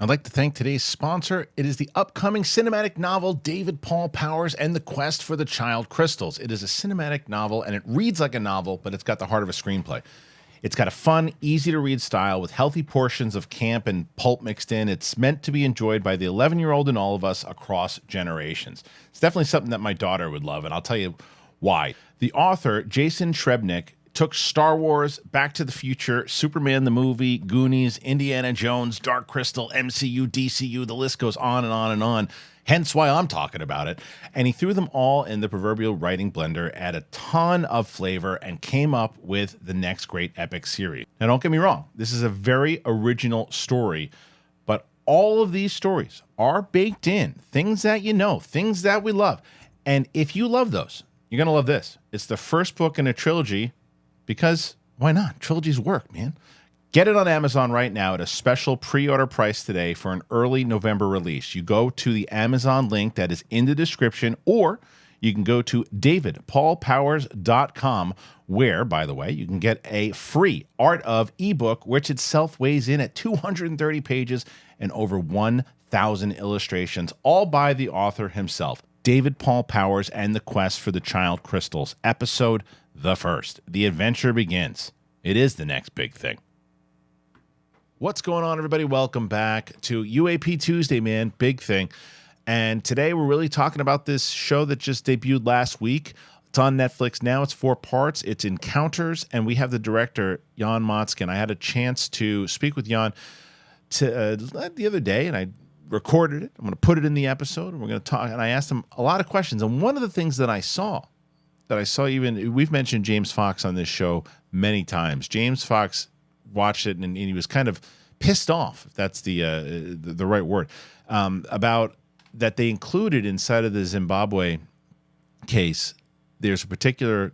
I'd like to thank today's sponsor. It is the upcoming cinematic novel, David Paul Powers and the Quest for the Child Crystals. It is a cinematic novel, and it reads like a novel, but it's got the heart of a screenplay. It's got a fun, easy-to-read style with healthy portions of camp and pulp mixed in. It's meant to be enjoyed by the 11-year-old in all of us across generations. It's definitely something that my daughter would love, and I'll tell you why. The author, Jason Schreiber, took Star Wars, Back to the Future, Superman the movie, Goonies, Indiana Jones, Dark Crystal, MCU, DCU, the list goes on and on and on, hence why I'm talking about it. And he threw them all in the proverbial writing blender, added a ton of flavor, and came up with the next great epic series. Now, don't get me wrong, this is a very original story, but all of these stories are baked in, things that you know, things that we love. And if you love those, you're going to love this. It's the first book in a trilogy. Because why not? Trilogies work, man. Get it on Amazon right now at a special pre-order price today for an early November release. You go to the Amazon link that is in the description, or you can go to davidpaulpowers.com, where, by the way, you can get a free Art of ebook, which itself weighs in at 230 pages and over 1,000 illustrations, all by the author himself. David Paul Powers and the Quest for the Child Crystals, episode the first. The adventure begins. It is the next big thing. What's going on, everybody? Welcome back to UAP Tuesday, man. Big thing. And today we're really talking about this show that just debuted last week. It's on Netflix now. It's 4 parts. It's Encounters, and we have the director, Yon Motskin. I had a chance to speak with Yon the other day, and I recorded it. I'm going to put it in the episode, and we're going to talk. And I asked him a lot of questions. And one of the things that I saw even, we've mentioned James Fox on this show many times. James Fox watched it, and he was kind of pissed off, if that's the right word, about that they included inside of the Zimbabwe case. There's a particular,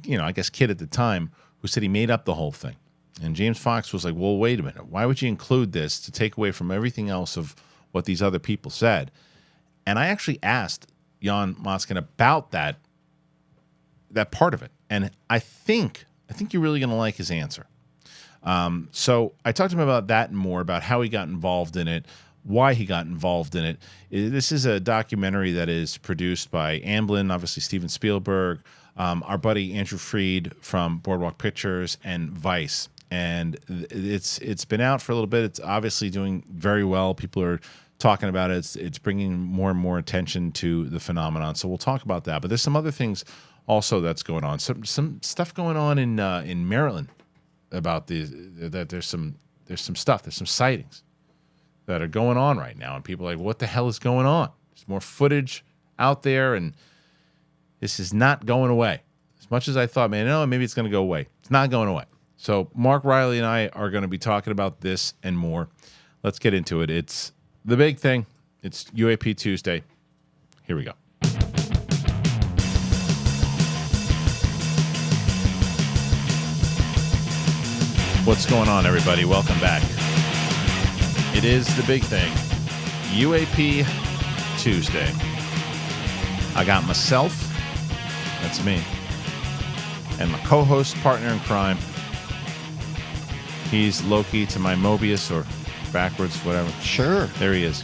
I guess kid at the time who said he made up the whole thing. And James Fox was like, well, wait a minute. Why would you include this to take away from everything else of what these other people said? And I actually asked Yon Motskin about that part of it. And I think you're really going to like his answer. So I talked to him about that and more, about how he got involved in it, why he got involved in it. This is a documentary that is produced by Amblin, obviously Steven Spielberg, our buddy Andrew Freed from Boardwalk Pictures, and Vice. And it's been out for a little bit. It's obviously doing very well. People are talking about it. It's bringing more and more attention to the phenomenon. So we'll talk about that. But there's some other things also that's going on. Some stuff going on in Maryland about that there's some stuff. There's some sightings that are going on right now, and people are like, what the hell is going on? There's more footage out there, and this is not going away. As much as I thought, man, no, maybe it's going to go away. It's not going away. So Mark Reilly and I are going to be talking about this and more. Let's get into it. It's the big thing. It's UAP Tuesday. Here we go. What's going on, everybody? Welcome back. It is the big thing. UAP Tuesday. I got myself, that's me, and my co-host, partner in crime. He's Loki to my Mobius, or backwards, whatever. Sure. There he is.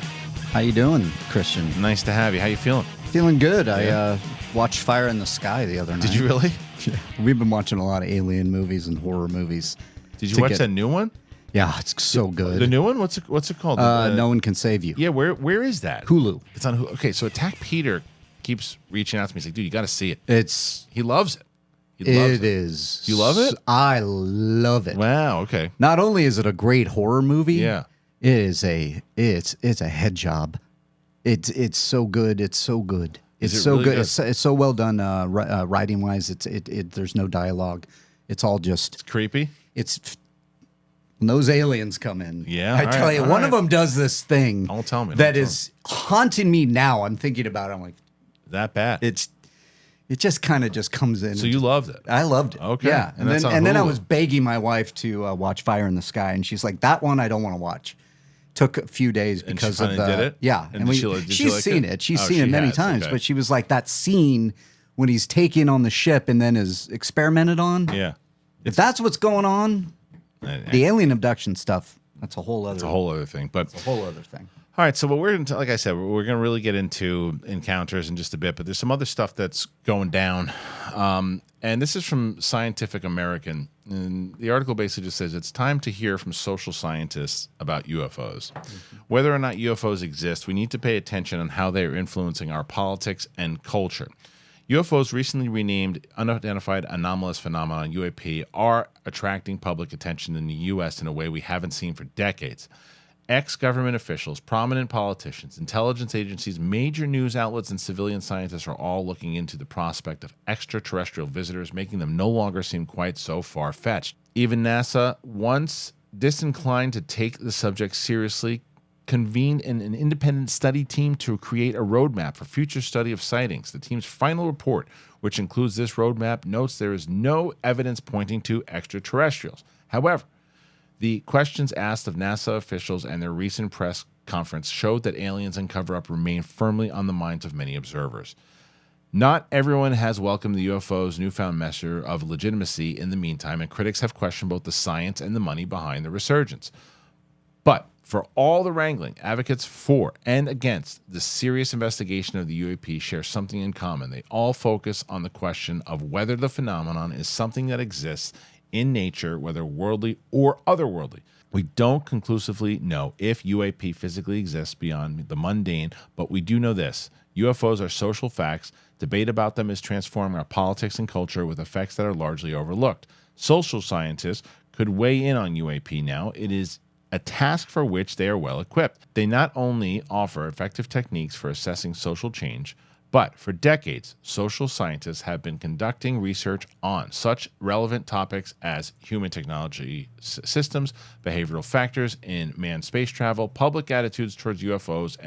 How you doing, Christian? Nice to have you. How you feeling? Feeling good. Yeah. I watched Fire in the Sky the other night. Did you really? Yeah. We've been watching a lot of alien movies and horror movies. Did you watch that new one? Yeah, it's so good. The new one? What's it called? No One Can Save You. Yeah, where is that? Hulu. It's on Hulu. Okay, so Attack Peter keeps reaching out to me. He's like, dude, you got to see it. He loves it. It is. You love it? I love it. Wow, okay. Not only is it a great horror movie, yeah, it's a head job. It's so good. It's so good. It's so really good. It's so well done writing wise. There's no dialogue. It's all just. It's creepy. It's when those aliens come in. Yeah, I tell you, one of them does this thing. Don't tell me. That is haunting me now. I'm thinking about it. I'm like, that bad. It just kind of just comes in. So you loved it. I loved it. Okay. Yeah. And then I was begging my wife to watch Fire in the Sky, and she's like, that one I don't want to watch. Took a few days because of the. Did it? Yeah. And she's seen it. She's seen it many times, but she was like, that scene when he's taken on the ship and then is experimented on. Yeah. If that's what's going on, the alien abduction stuff. That's a whole other. It's a whole other thing. But It's a whole other thing. all right, so what we're like I said, we're going to really get into encounters in just a bit, but there's some other stuff that's going down. And this is from Scientific American. And the article basically just says it's time to hear from social scientists about UFOs. Whether or not UFOs exist, we need to pay attention on how they are influencing our politics and culture. UFOs, recently renamed Unidentified Anomalous Phenomenon, UAP, are attracting public attention in the U.S. in a way we haven't seen for decades. Ex-government officials, prominent politicians, intelligence agencies, major news outlets, and civilian scientists are all looking into the prospect of extraterrestrial visitors, making them no longer seem quite so far-fetched. Even NASA, once disinclined to take the subject seriously, convened an independent study team to create a roadmap for future study of sightings. The team's final report, which includes this roadmap, notes there is no evidence pointing to extraterrestrials. However, the questions asked of NASA officials and their recent press conference showed that aliens and cover-up remain firmly on the minds of many observers. Not everyone has welcomed the UFO's newfound measure of legitimacy in the meantime, and critics have questioned both the science and the money behind the resurgence. But for all the wrangling, advocates for and against the serious investigation of the UAP share something in common. They all focus on the question of whether the phenomenon is something that exists in nature, whether worldly or otherworldly. We don't conclusively know if UAP physically exists beyond the mundane, but we do know this. UFOs are social facts. Debate about them is transforming our politics and culture with effects that are largely overlooked. Social scientists could weigh in on UAP now. It is a task for which they are well equipped. They not only offer effective techniques for assessing social change, but for decades, social scientists have been conducting research on such relevant topics as human technology systems, behavioral factors in manned space travel, public attitudes towards UFOs,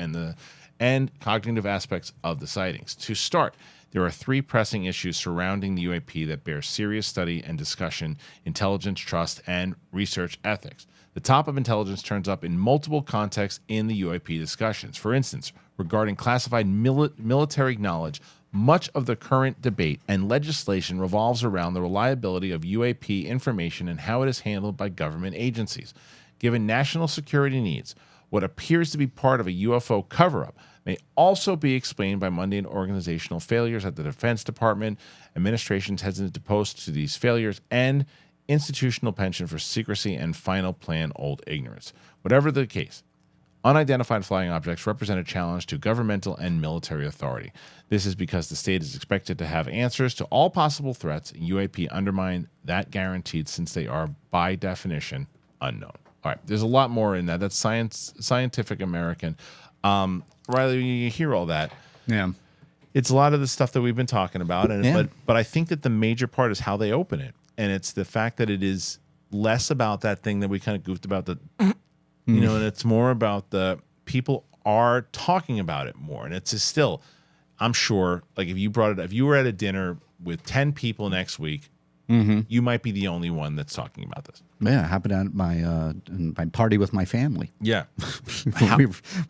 and cognitive aspects of the sightings. To start, there are three pressing issues surrounding the UAP that bear serious study and discussion: intelligence, trust, and research ethics. The top of intelligence turns up in multiple contexts in the UAP discussions. For instance, regarding classified military knowledge, much of the current debate and legislation revolves around the reliability of UAP information and how it is handled by government agencies. Given national security needs, what appears to be part of a UFO cover-up may also be explained by mundane organizational failures at the Defense Department, administrations hesitant to post to these failures, and institutional penchant for secrecy and final plan old ignorance. Whatever the case, unidentified flying objects represent a challenge to governmental and military authority. This is because the state is expected to have answers to all possible threats, and UAP undermine that guaranteed since they are, by definition, unknown. All right, there's a lot more in that. That's Scientific American. Reilly, when you hear all that, Yeah. it's a lot of the stuff that we've been talking about, and but I think that the major part is how they open it. And it's the fact that it is less about that thing that we kind of goofed about, and it's more about the people are talking about it more. And it's just still, I'm sure, like if you were at a dinner with 10 people next week, you might be the only one that's talking about this. Yeah, it happened at my party with my family. Yeah.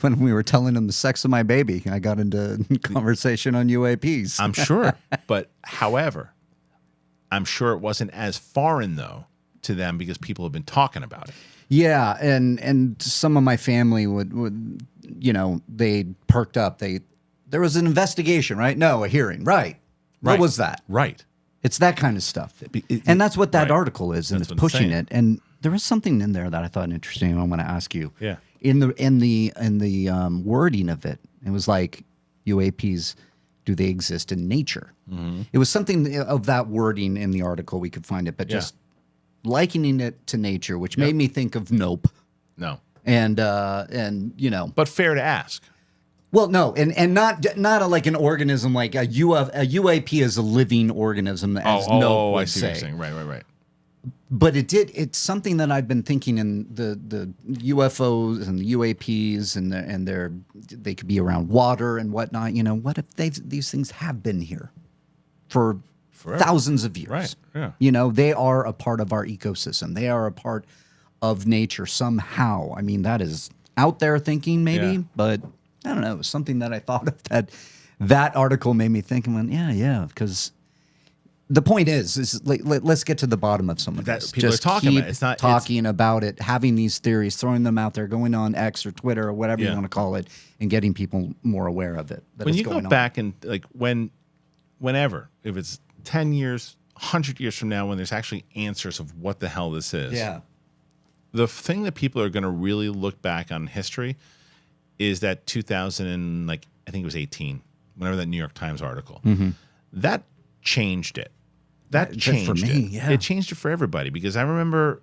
when we were telling them the sex of my baby, I got into conversation on UAPs. I'm sure. But however, I'm sure it wasn't as foreign, though, to them because people have been talking about it. Yeah, and some of my family would they perked up. There was an investigation, right? No, a hearing, right? What was that? Right. It's that kind of stuff. And that's what that article is, and That's it's what it's pushing saying. it. And there was something in there that I thought interesting, and I'm going to ask you. Yeah. In the wording of it, it was like UAPs, do they exist in nature? It was something of that wording in the article. We could find it, but just likening it to nature, which made me think of Nope. No. And But fair to ask. well, no, and not like an organism like a UAP is a living organism, as Nope would I see say. what you're saying. Right. But it's something that I've been thinking in the UFOs and the UAPs and they could be around water and whatnot. What if these things have been here for thousands of years? Right. Yeah. They are a part of our ecosystem. They are a part of nature somehow. I mean, that is out there thinking maybe, but I don't know. It was something that I thought of that article made me think. And went, yeah, because the point is like, let's get to the bottom of some of That this. people Just are talking keep about it. It's not- talking about it, having these theories, throwing them out there, going on X or Twitter or whatever you Yeah. want to call it, and getting people more aware of it. That When it's you go going on. back and like whenever, if it's 10 years, 100 years from now, when there's actually answers of what the hell this is, yeah, the thing that people are going to really look back on history is that 2000 and like I think it was 18, whenever that New York Times article that changed it. That changed for me, it. yeah. It changed it for everybody because I remember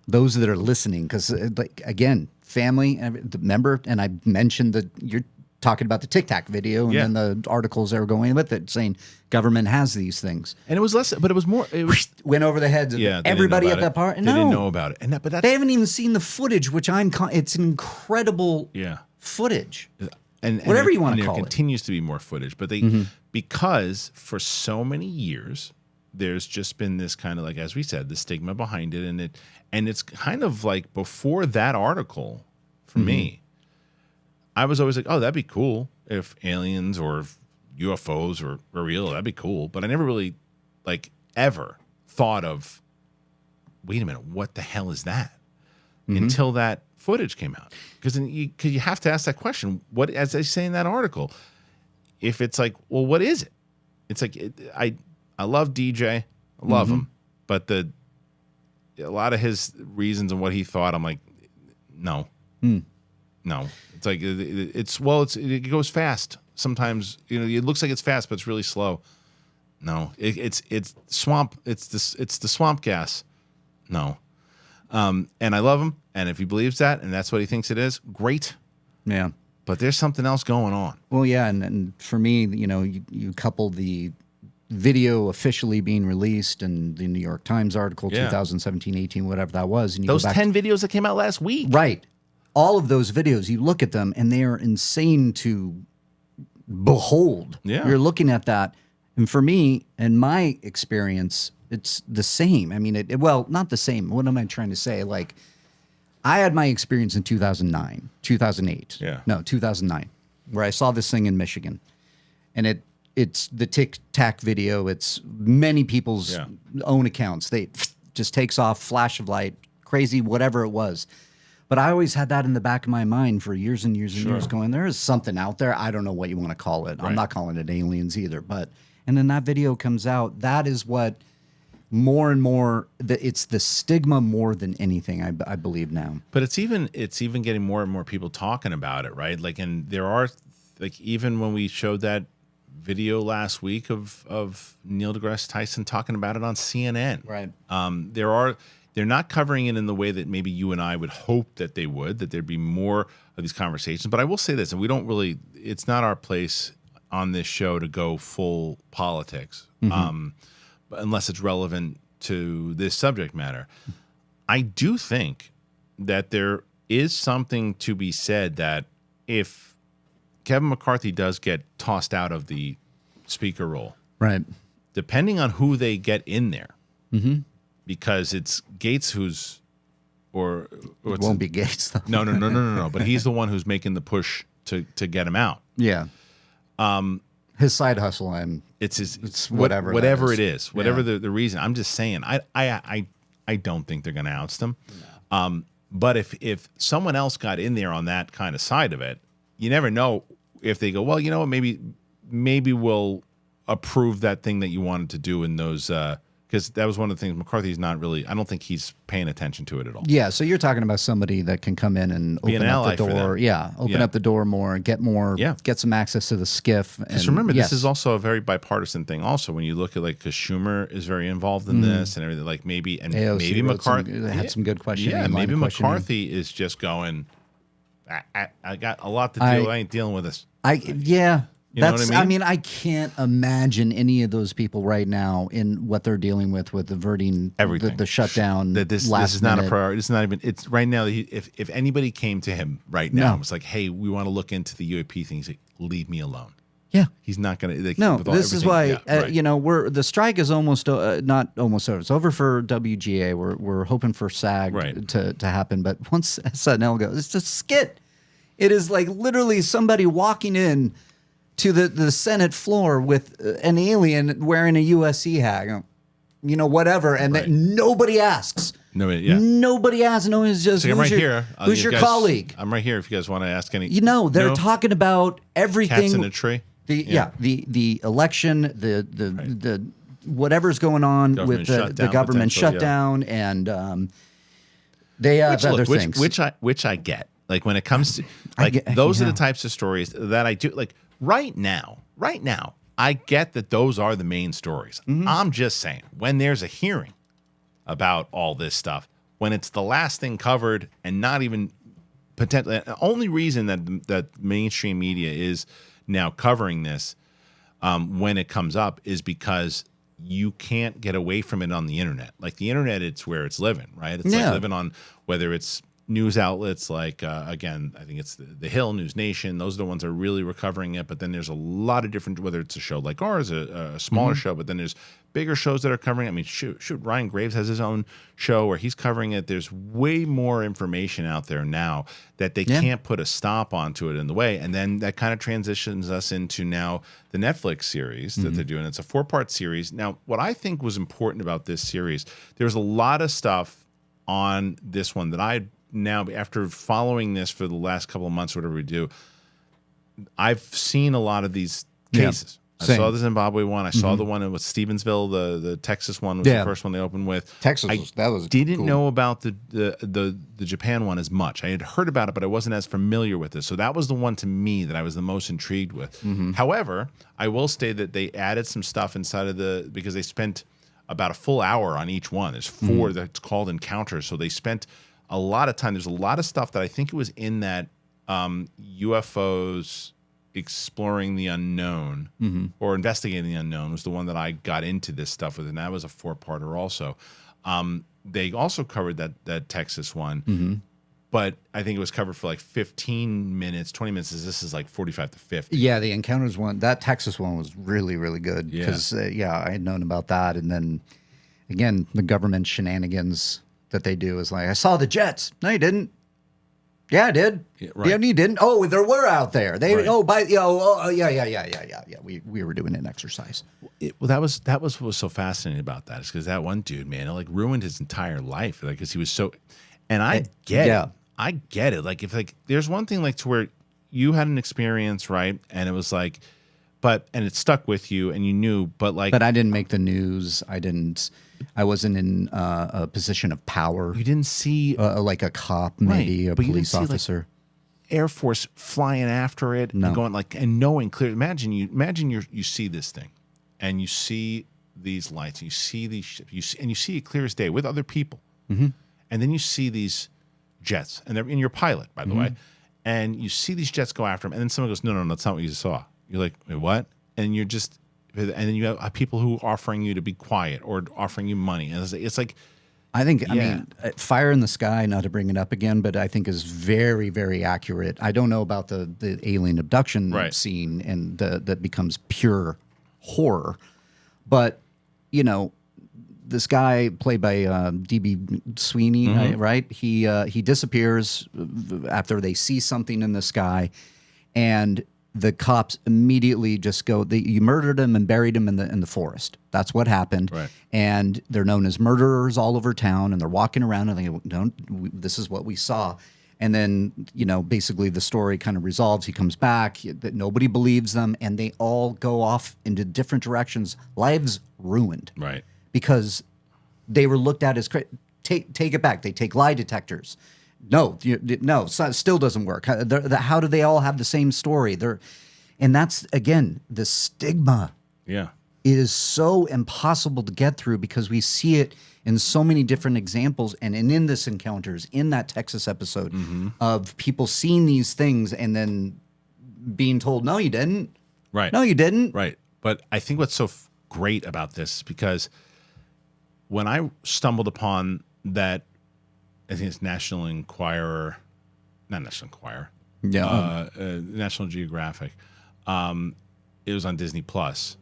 those that are listening, because like again, family, remember, and I mentioned that you're talking about the Tic Tac video and Yeah. then the articles that were going with it saying government has these things. and it was less, but it was more. It was Went over the heads of they didn't know everybody about at it. that part. They No, didn't know about it, and that, but that's they haven't even seen the footage, which it's an incredible yeah. footage. And Whatever there- you wanna and there call it. continues to be more footage, but they because for so many years there's just been this kind of like, as we said, the stigma behind it, and it's kind of like before that article for me, I was always like, oh, that'd be cool if aliens or if UFOs were real, that'd be cool, but I never really like ever thought of, wait a minute, what the hell is that? Until that footage came out, because you have to ask that question. What, as they say in that article, if it's like, well, what is it? It's like I love DJ, I love him, but a lot of his reasons and what he thought, I'm like, no, no. It's like it goes fast sometimes. You know, it looks like it's fast, but it's really slow. No, it's swamp. It's the swamp gas. No. And I love him, and if he believes that, and that's what he thinks it is, great. Yeah. But there's something else going on. Well, yeah, and for me, you know, you couple the video officially being released and the New York Times article, Yeah. 2017, 18, whatever that was, and you Those go back 10 videos that came out last week. right, all of those videos, you look at them, and they are insane to behold. Yeah. You're looking at that, and for me, in my experience, it's the same. I mean, well, not the same. What am I trying to say? Like, I had my experience in 2009, 2008. Yeah. No, 2009, where I saw this thing in Michigan. And it's the Tic Tac video. It's many people's Yeah. own accounts. They just takes off, flash of light, crazy, whatever it was. But I always had that in the back of my mind for years and years and years going, there is something out there. I don't know what you want to call it. I'm not calling it aliens either. And then that video comes out. That is what more and more, it's the stigma more than anything, I believe now. But it's even getting more and more people talking about it, right? Like, and there are, like, even when we showed that video last week of Neil deGrasse Tyson talking about it on CNN, Right. They're not covering it in the way that maybe you and I would hope that they would, that there'd be more of these conversations. But I will say this, and we don't really, it's not our place on this show to go full politics, unless it's relevant to this subject matter. I do think that there is something to be said that if Kevin McCarthy does get tossed out of the speaker role, Right. depending on who they get in there, because it's Gates or It won't be Gates, though. no. But he's the one who's making the push to get him out. Yeah. His side hustle, It's whatever whatever that it is. is, whatever Yeah. the reason. I'm just saying, I don't think they're going to oust him. But if someone else got in there on that kind of side of it, you never know if they go, well, you know what, maybe we'll approve that thing that you wanted to do in those, because that was one of the things McCarthy's not really, I don't think he's paying attention to it at all. Yeah, so you're talking about somebody that can come in and Be open an up ally the for door. them. Yeah, open Yeah. up the door more, get some access to the skiff. Just remember, this is also a very bipartisan thing. Also, when you look at, like, because Schumer is very involved in this and everything, like maybe AOC wrote McCarthy had some good questioning. Yeah, line maybe of questioning. McCarthy is just going, I got a lot to deal with. I ain't dealing with this. You know what I mean? I can't imagine any of those people right now in what they're dealing with averting Everything. the shutdown. This is not a priority. It's not even. It's right now. If anybody came to him right now and was like, "Hey, we want to look into the UAP thing," he's like, "Leave me alone." Yeah. He's not going to. No, this is why right. the strike is almost not almost over. It's over for WGA. We're hoping for SAG Right. to happen, but once SNL goes, it's a skit. It is like literally somebody walking in to the Senate floor with an alien wearing a USC hat, whatever, and that nobody asks. Nobody asks. No one's just. So I'm right here. Who's your colleague? I'm right here. If you guys want to ask any, they're talking about everything. Cats in a tree. The election, the whatever's going on with the government shutdown, and they have other things, which I get. Like when it comes to those are the types of stories that I do. Like right now, I get that those are the main stories. I'm just saying when there's a hearing about all this stuff, when it's the last thing covered and not even potentially the only reason that mainstream media is now covering this when it comes up is because you can't get away from it on the internet. Like the internet, it's where it's living, right? It's like living on whether it's news outlets like, again, I think it's the Hill, News Nation. Those are the ones that are really recovering it. But then there's a lot of different, whether it's a show like ours, a smaller show, but then there's bigger shows that are covering it. I mean, shoot, Ryan Graves has his own show where he's covering it. There's way more information out there now that they can't put a stop onto it in the way. And then that kind of transitions us into now the Netflix series that they're doing. It's a 4-part series. Now, what I think was important about this series, there's a lot of stuff on this one that I now, after following this for the last couple of months, whatever we do, I've seen a lot of these cases. I saw the Zimbabwe one. I saw the one with Stevensville. The Texas one was the first one they opened with. Didn't know about the Japan one as much. I had heard about it, but I wasn't as familiar with it. So that was the one to me that I was the most intrigued with. However, I will say that they added some stuff inside of because they spent about a full hour on each one. There's 4 that's called encounters. So they spent a lot of time. There's a lot of stuff that I think it was in that UFOs exploring the unknown or investigating the unknown was the one that I got into this stuff with, and that was a 4-parter also. They also covered that Texas one, but I think it was covered for like 15 minutes, 20 minutes. This is like 45 to 50. Yeah, the Encounters one, that Texas one was really, really good because, I had known about that. And then, again, the government shenanigans that they do is like, I saw the jets. No, you didn't. Yeah, I did. Yeah, you didn't. Oh, there were out there. They yeah. We were doing an exercise. That was what was so fascinating about that is because that one dude, man, it like ruined his entire life. Like, because he was so, and I get it. I get it. Like, if like there's one thing like to where you had an experience, right, and it was like, and it stuck with you, and you knew, but I didn't make the news. I wasn't in a position of power. You didn't see like a cop, maybe a police officer, like Air Force flying after it and going and knowing clearly. Imagine you see this thing, and you see these lights, and you see these ships, you see it clear as day with other people, and then you see these jets, and they're in your pilot, by the way, and you see these jets go after them, and then someone goes, no, that's not what you saw. You're like, wait, what? And you're just. And then you have people who are offering you to be quiet or offering you money. And it's like, I mean, Fire in the Sky, not to bring it up again, but I think is very, very accurate. I don't know about the alien abduction scene and that becomes pure horror. But, this guy played by D.B. Sweeney, right? He disappears after they see something in the sky, and the cops immediately just go, you murdered him and buried him in the forest. That's what happened. Right. And they're known as murderers all over town, and they're walking around and they go, this is what we saw. And then, basically the story kind of resolves. He comes back, that nobody believes them, and they all go off into different directions. Lives ruined. Right. Because they were looked at as take it back. They take lie detectors. No, still doesn't work. How do they all have the same story? And that's, again, the stigma. Yeah. It is so impossible to get through because we see it in so many different examples. And in this Encounters, in that Texas episode, of people seeing these things and then being told, no, you didn't. Right. No, you didn't. Right. But I think what's so great about this, because when I stumbled upon that, I think it's National Enquirer, not National Enquirer, National Geographic. It was on Disney Plus,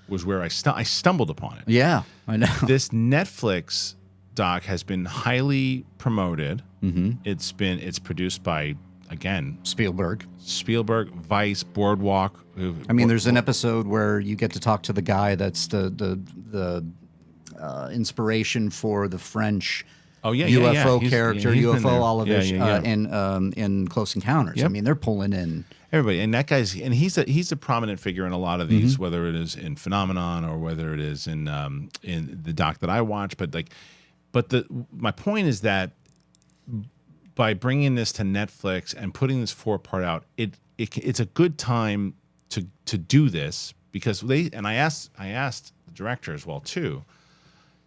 was where I stumbled upon it. Yeah, I know. This Netflix doc has been highly promoted. It's produced by, again, Spielberg. Vice, Boardwalk. I mean, there's an episode where you get to talk to the guy that's the inspiration for the French UFO character, he's been UFO there. Olivish, in Close Encounters. Yep. I mean, they're pulling in everybody, and that guy's, and he's a prominent figure in a lot of these, whether it is in Phenomenon or whether it is in the doc that I watch. But my point is that by bringing this to Netflix and putting this 4-part out, it's a good time to do this, because I asked the director as well too.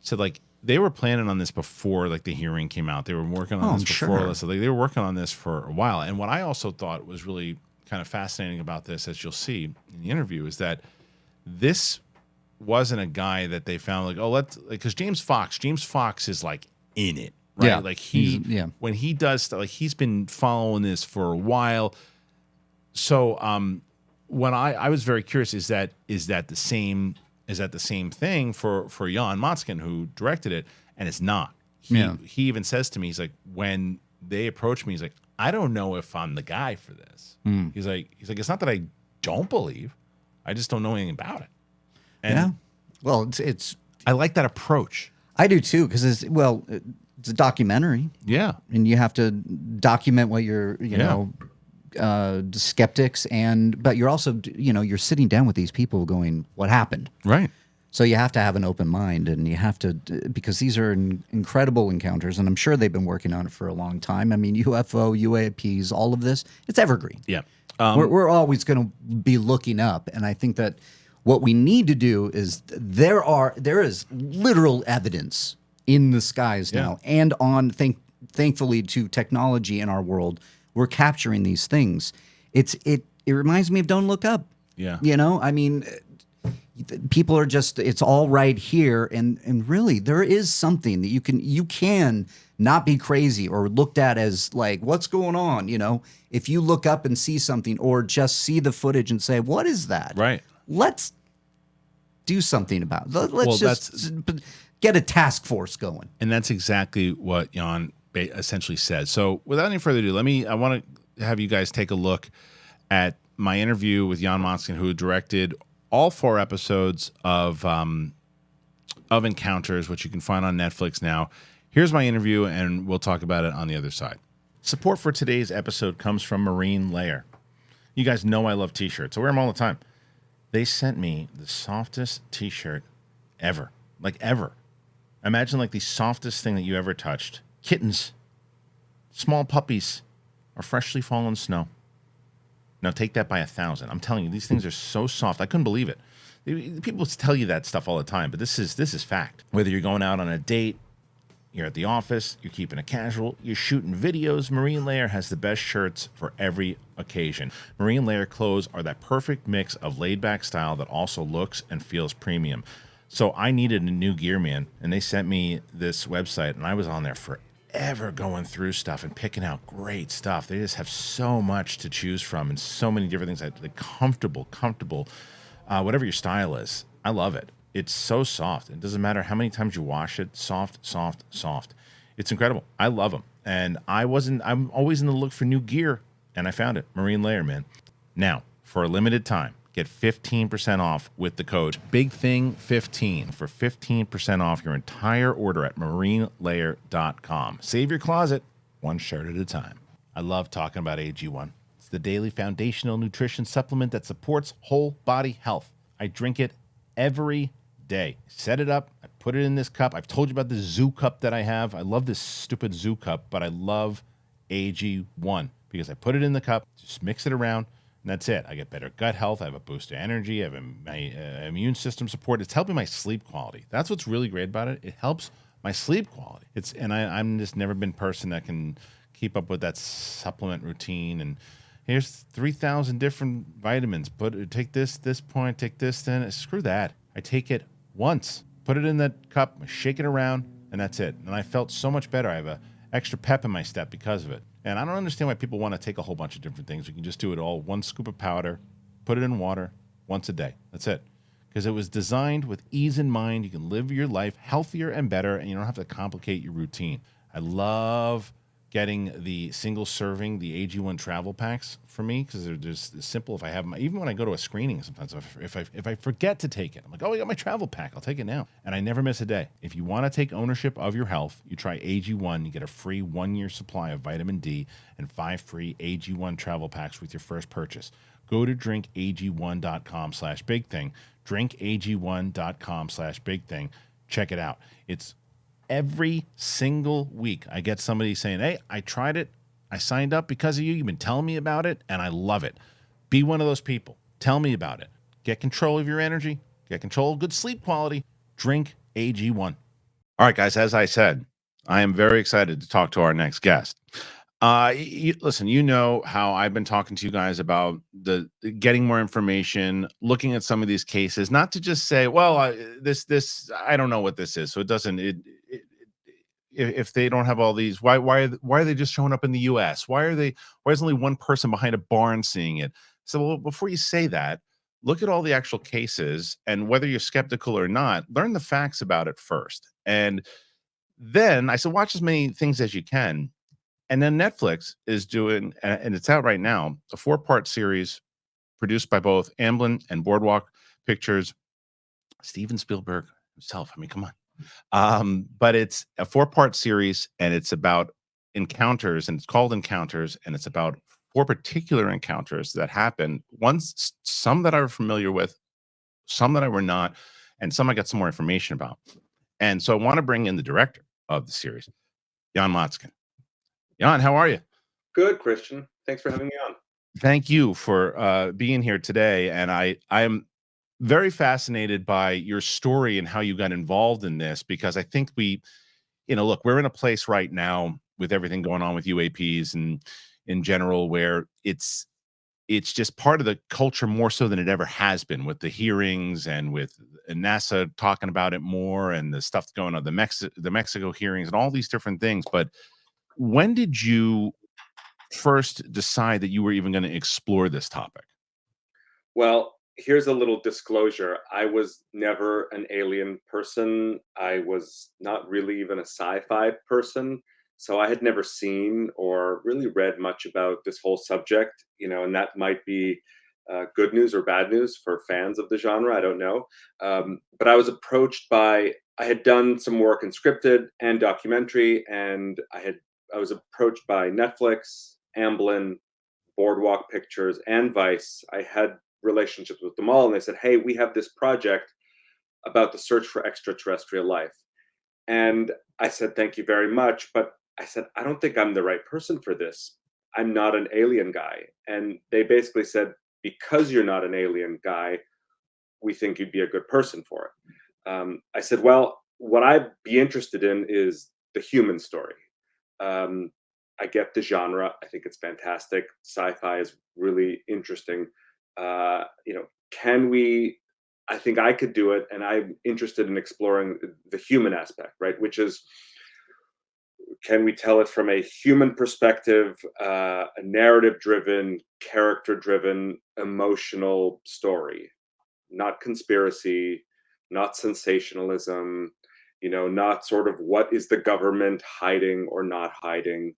Said, like, they were planning on this before, like, the hearing came out. They were working on this before. Sure. So they were working on this for a while. And what I also thought was really kind of fascinating about this, as you'll see in the interview, is that this wasn't a guy that they found like, oh, because James Fox is like in it, right? Yeah. Like when he does stuff, like, he's been following this for a while. So when I was very curious, is that the same thing for Yon Motskin, who directed it? And it's not. He even says to me, he's like, when they approached me, he's like, I don't know if I'm the guy for this. He's like, it's not that I don't believe, I just don't know anything about it. And well, it's I like that approach. I do too, because it's a documentary. Yeah. And you have to document what you're, the skeptics, but you're also, you're sitting down with these people going, what happened? Right. So you have to have an open mind, and you have to, because these are incredible encounters, and I'm sure they've been working on it for a long time. I mean, UFO, UAPs, all of this, it's evergreen. Yeah. We're always going to be looking up, and I think that what we need to do is there is literal evidence in the skies now, and thankfully to technology in our world, we're capturing these things. It reminds me of Don't Look Up. Yeah. I mean, people are just, it's all right here, and really there is something that you can not be crazy or looked at as like, what's going on? If you look up and see something, or just see the footage and say, what is that? Right. Let's do something about it. Let's just get a task force going. And that's exactly what Yon essentially says. So without any further ado, I want to have you guys take a look at my interview with Yon Motskin, who directed all 4 episodes of Encounters, which you can find on Netflix now. Here's my interview, and we'll talk about it on the other side. Support for today's episode comes from Marine Layer. You guys know I love t-shirts. I wear them all the time. They sent me the softest t-shirt ever. Like, ever. Imagine, like, the softest thing that you ever touched. Kittens. Small puppies. Or freshly fallen snow. Now take that by 1,000. I'm telling you, these things are so soft. I couldn't believe it. People tell you that stuff all the time, but this is fact. Whether you're going out on a date, you're at the office, you're keeping it casual, you're shooting videos, Marine Layer has the best shirts for every occasion. Marine Layer clothes are that perfect mix of laid-back style that also looks and feels premium. So I needed a new gear, man, and they sent me this website, and I was on there forever going through stuff and picking out great stuff. They just have so much to choose from and so many different things. Like comfortable, whatever your style is. I love it. It's so soft. It doesn't matter how many times you wash it. Soft. It's incredible. I love them. And I'm always in the look for new gear, and I found it. Marine Layer, man. Now, for a limited time, get 15% off with the code BIGTHING15 for 15% off your entire order at marinelayer.com. Save your closet one shirt at a time. I love talking about AG1. It's the daily foundational nutrition supplement that supports whole body health. I drink it every day. Set it up. I put it in this cup. I've told you about this zoo cup that I have. I love this stupid zoo cup, but I love AG1 because I put it in the cup, just mix it around, and that's it. I get better gut health. I have a boost of energy. I have my immune system support. It's helping my sleep quality. That's what's really great about it. It helps my sleep quality. I'm just never been a person that can keep up with that supplement routine. And here's 3,000 different vitamins. Take this point, take this, then screw that. I take it once, put it in that cup, shake it around, and that's it. And I felt so much better. I have a extra pep in my step because of it. And I don't understand why people want to take a whole bunch of different things. You can just do it all. 1 scoop of powder, put it in water once a day. That's it. Because it was designed with ease in mind. You can live your life healthier and better, and you don't have to complicate your routine. I love getting the single serving, the AG1 travel packs for me, because they're just simple. If I have my, even when I go to a screening, sometimes if I forget to take it, I'm like, oh, I got my travel pack, I'll take it now, and I never miss a day. If you want to take ownership of your health, you try AG1. You get a free 1 year supply of vitamin D and 5 free AG1 travel packs with your first purchase. Go to drinkag1.com/big thing. Drinkag1.com/big thing. Check it out. It's every single week I get somebody saying, hey, I tried it. I signed up because of you. You've been telling me about it, and I love it. Be one of those people. Tell me about it. Get control of your energy. Get control of good sleep quality. Drink AG1. All right, guys, as I said, I am very excited to talk to our next guest. Listen, you know how I've been talking to you guys about the getting more information, looking at some of these cases, not to just say, well, this I don't know what this is, so it doesn't. If they don't have all these, why are they just showing up in the U.S.? Why is only one person behind a barn seeing it? So, well, before you say that, look at all the actual cases, and whether you're skeptical or not, learn the facts about it first. And then I said, watch as many things as you can. And then Netflix is doing, and it's out right now, a 4-part series produced by both Amblin and Boardwalk Pictures. Steven Spielberg himself. I mean, come on. But it's a 4-part series, and it's about encounters, and it's called Encounters, and it's about 4 particular encounters that happened. Some that I were familiar with, some that I were not, and some I got some more information about. And so I want to bring in the director of the series, Yon Motskin. Yon, how are you? Good, Kristian. Thanks for having me on. Thank you for being here today. And I am very fascinated by your story and how you got involved in this, because I think look, we're in a place right now with everything going on with UAPs and in general, where it's just part of the culture more so than it ever has been, with the hearings and with NASA talking about it more, and the stuff going on, the Mexico hearings and all these different things. But when did you first decide that you were even going to explore this topic? Well, here's a little disclosure. I was never an alien person. I was not really even a sci-fi person. So I had never seen or really read much about this whole subject, and that might be good news or bad news for fans of the genre. I don't know. But I was approached I had done some work in scripted and documentary, and I was approached by Netflix, Amblin, Boardwalk Pictures, and Vice. I had relationships with them all, and they said, hey, we have this project about the search for extraterrestrial life. And I said, thank you very much. But I said, I don't think I'm the right person for this. I'm not an alien guy. And they basically said, because you're not an alien guy, we think you'd be a good person for it. I said, well, what I'd be interested in is the human story. I get the genre. I think it's fantastic. Sci-fi is really interesting. Can we? I think I could do it, and I'm interested in exploring the human aspect, right? Which is, can we tell it from a human perspective, a narrative-driven, character-driven, emotional story, not conspiracy, not sensationalism, not sort of what is the government hiding or not hiding.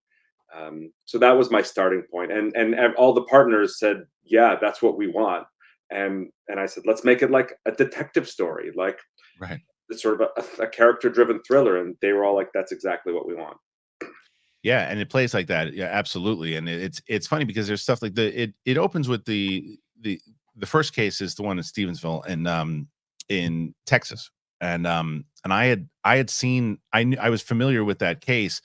So that was my starting point, and all the partners said, "Yeah, that's what we want." And I said, "Let's make it like a detective story, like Right. it's sort of a character-driven thriller." And they were all like, "That's exactly what we want." Yeah, and it plays like that. Yeah, absolutely. And it's funny because there's stuff like it opens with the first case is the one in Stevensville in Texas. And I had seen, I was familiar with that case,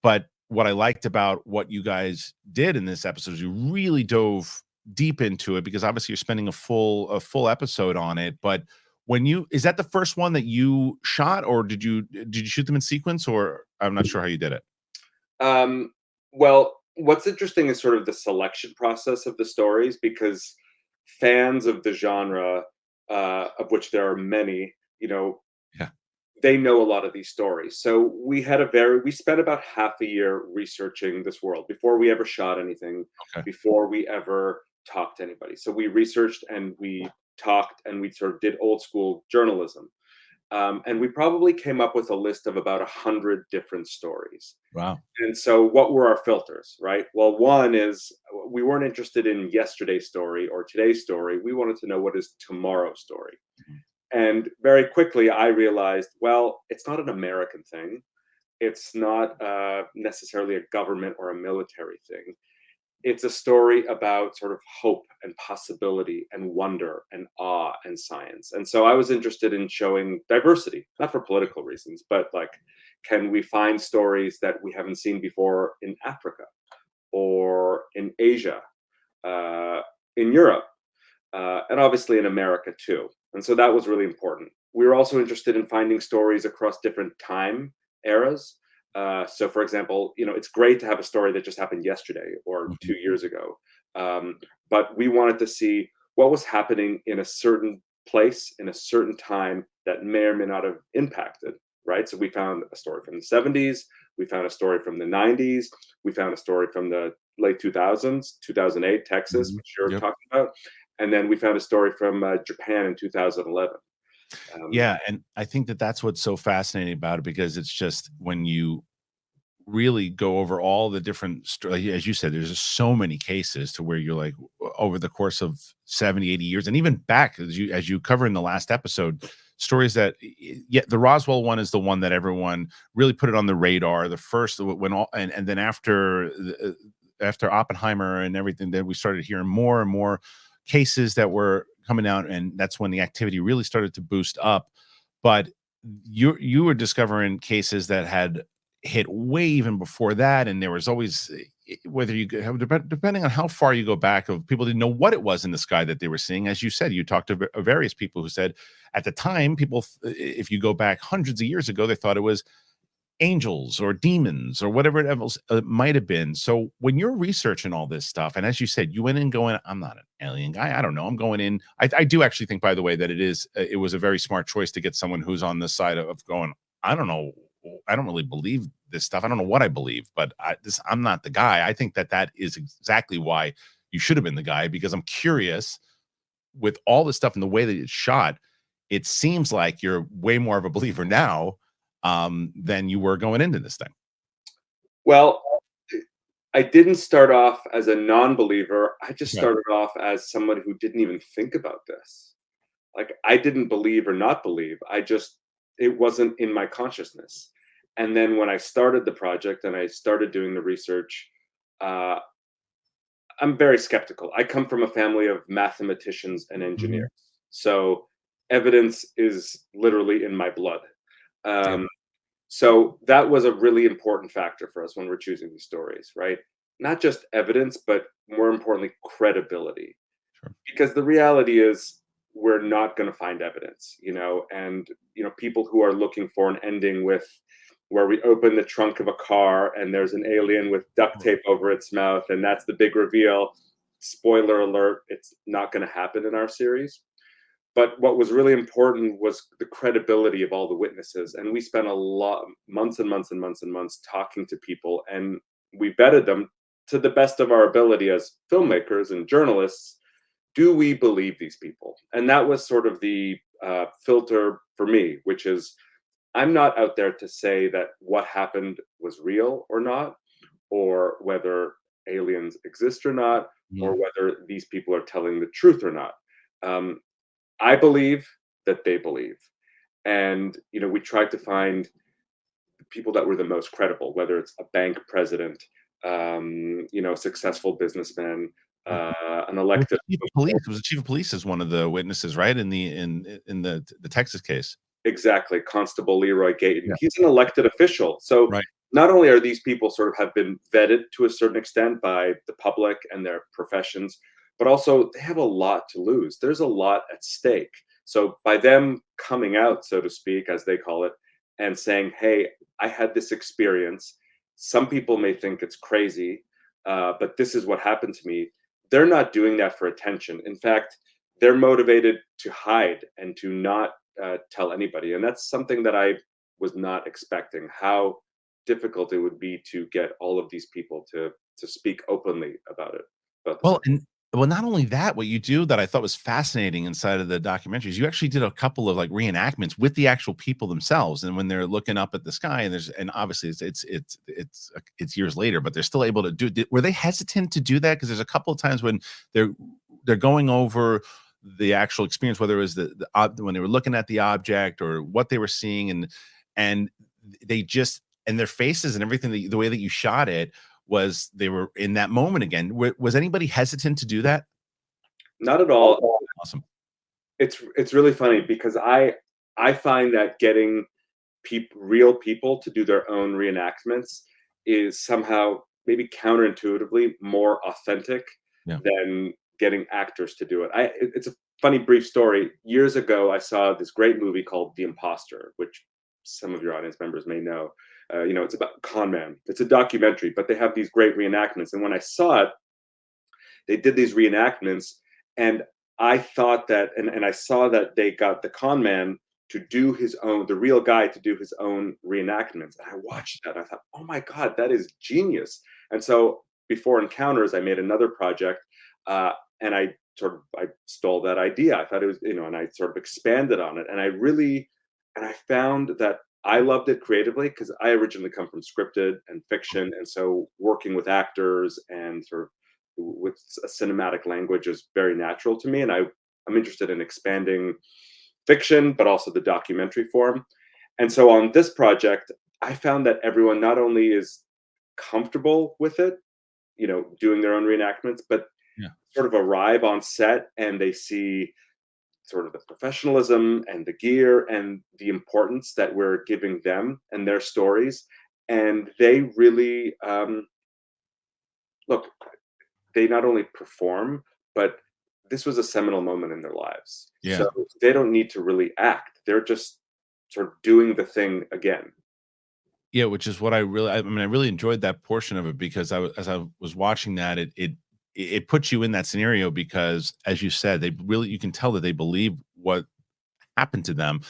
but what I liked about what you guys did in this episode is you really dove deep into it, because obviously you're spending a full episode on it. But is that the first one that you shot, or did you shoot them in sequence, or I'm not sure how you did it? Well, what's interesting is sort of the selection process of the stories, because fans of the genre, of which there are many, Yeah. they know a lot of these stories. So we spent about half a year researching this world before we ever shot anything, Okay. before we ever talked to anybody. So we researched and we talked and we sort of did old school journalism. And we probably came up with a list of about 100 different stories. Wow. And so, what were our filters, right? Well, one is we weren't interested in yesterday's story or today's story. We wanted to know what is tomorrow's story. Mhm. And very quickly, I realized, well, it's not an American thing. It's not necessarily a government or a military thing. It's a story about sort of hope and possibility and wonder and awe and science. And so I was interested in showing diversity, not for political reasons, but like, can we find stories that we haven't seen before in Africa or in Asia, uh, in Europe, and obviously in America too? And so that was really important. We were also interested in finding stories across different time eras. So, for example, it's great to have a story that just happened yesterday or Mhm. 2 years ago, um, but we wanted to see what was happening in a certain place in a certain time that may or may not have impacted. Right. So we found a story from the 70s. We found a story from the 90s. We found a story from the late 2000s, 2008, Texas, Mhm. which you're Yep. talking about. And then we found a story from Japan in 2011. Um, Yeah, and I think that that's what's so fascinating about it because it's just when you really go over all the different as you said, there's just so many cases to where you're like over the course of 70, 80 years, and even back as you cover in the last episode, stories that yeah, the Roswell one is the one that everyone really put it on the radar. The first when all and then after Oppenheimer and everything, then we started hearing more and more cases that were coming out, and that's when the activity really started to boost up. But you were discovering cases that had hit way even before that, and there was always whether you depending on how far you go back, of people didn't know what it was in the sky that they were seeing. As you said, you talked to various people who said at the time, people, if you go back hundreds of years ago, they thought it was angels or demons or whatever it else might have been. So when you're researching all this stuff, and as you said, you went in going, I'm not an alien guy. I don't know. I'm going in. I do actually think, by the way, that it was a very smart choice to get someone who's on the side of going, I don't know. I don't really believe this stuff. I don't know what I believe, but I'm not the guy. I think that that is exactly why you should have been the guy, because I'm curious with all the stuff and the way that it's shot. It seems like you're way more of a believer now than you were going into this thing. well, I didn't start off as a non-believer. I just Okay. started off as someone who didn't even think about this. Like, I didn't believe or not believe. It wasn't in my consciousness. And then when I started the project and I started doing the research, uh, I'm very skeptical. I come from a family of mathematicians and Mhm. engineers. So evidence is literally in my blood. Yep. Um, so that was a really important factor for us when we're choosing these stories, right? Not just evidence, but more importantly, credibility. Sure. Because the reality is we're not going to find evidence, and people who are looking for an ending with where we open the trunk of a car and there's an alien with duct tape over its mouth and that's the big reveal. Spoiler alert, it's not going to happen in our series. But what was really important was the credibility of all the witnesses, and we spent a lot, months and months and months and months, talking to people, and we vetted them to the best of our ability as filmmakers and journalists. Do we believe these people? And that was sort of the filter for me, which is, I'm not out there to say that what happened was real or not, or whether aliens exist or not, or Mhm. whether these people are telling the truth or not. Um, I believe that they believe. And, we tried to find people that were the most credible, whether it's a bank president, successful businessman, an Well, elected the chief of police was the chief of police is one of the witnesses, right? In the Texas case. exactly, Constable Leroy Gayton. Yeah. He's an elected official. So Right. not only are these people sort of have been vetted to a certain extent by the public and their professions, but also they have a lot to lose. There's a lot at stake. So by them coming out, so to speak, as they call it, and saying, "Hey, I had this experience. Some people may think it's crazy, but this is what happened to me." They're not doing that for attention. In fact, they're motivated to hide and to not tell anybody, and that's something that I was not expecting. How difficult it would be to get all of these people to speak openly about it, about the Well, and subject. Well, not only that, what you do that I thought was fascinating inside of the documentaries, you actually did a couple of like reenactments with the actual people themselves, and when they're looking up at the sky, and there's and obviously it's years later, but they're still able to do. Were they hesitant to do that? Because there's a couple of times when they're they're going over the actual experience, whether it was when they were looking at the object or what they were seeing, and they just and their faces and everything, the way that you shot it was they were in that moment again. Was anybody hesitant to do that? Not at all. Awesome. It's really funny because I find that getting real people to do their own reenactments is somehow maybe counterintuitively more authentic Yeah. than getting actors to do it. It's a funny brief story. Years ago, I saw this great movie called The Imposter, which some of your audience members may know. It's about con man. It's a documentary, but they have these great reenactments. And when I saw it, they did these reenactments, and I thought that, and I saw that they got the con man to do his own, the real guy to do his own reenactments. And I watched that. I thought, oh my God, that is genius. And so before Encounters, I made another project, and I stole that idea. I thought it was, and I sort of expanded on it. And I found that I loved it creatively because I originally come from scripted and fiction. And so working with actors and sort of with a cinematic language is very natural to me. And I'm interested in expanding fiction, but also the documentary form. And so on this project, I found that everyone not only is comfortable with it, doing their own reenactments, but Yeah. sort of arrive on set and they see sort of the professionalism and the gear and the importance that we're giving them and their stories. And they really look, they not only perform, but this was a seminal moment in their lives. Yeah. So they don't need to really act. They're just sort of doing the thing again. Yeah, which is what I mean, I really enjoyed that portion of it because as I was watching that, it puts you in that scenario because, as you said, they really you can tell that they believe what happened to them,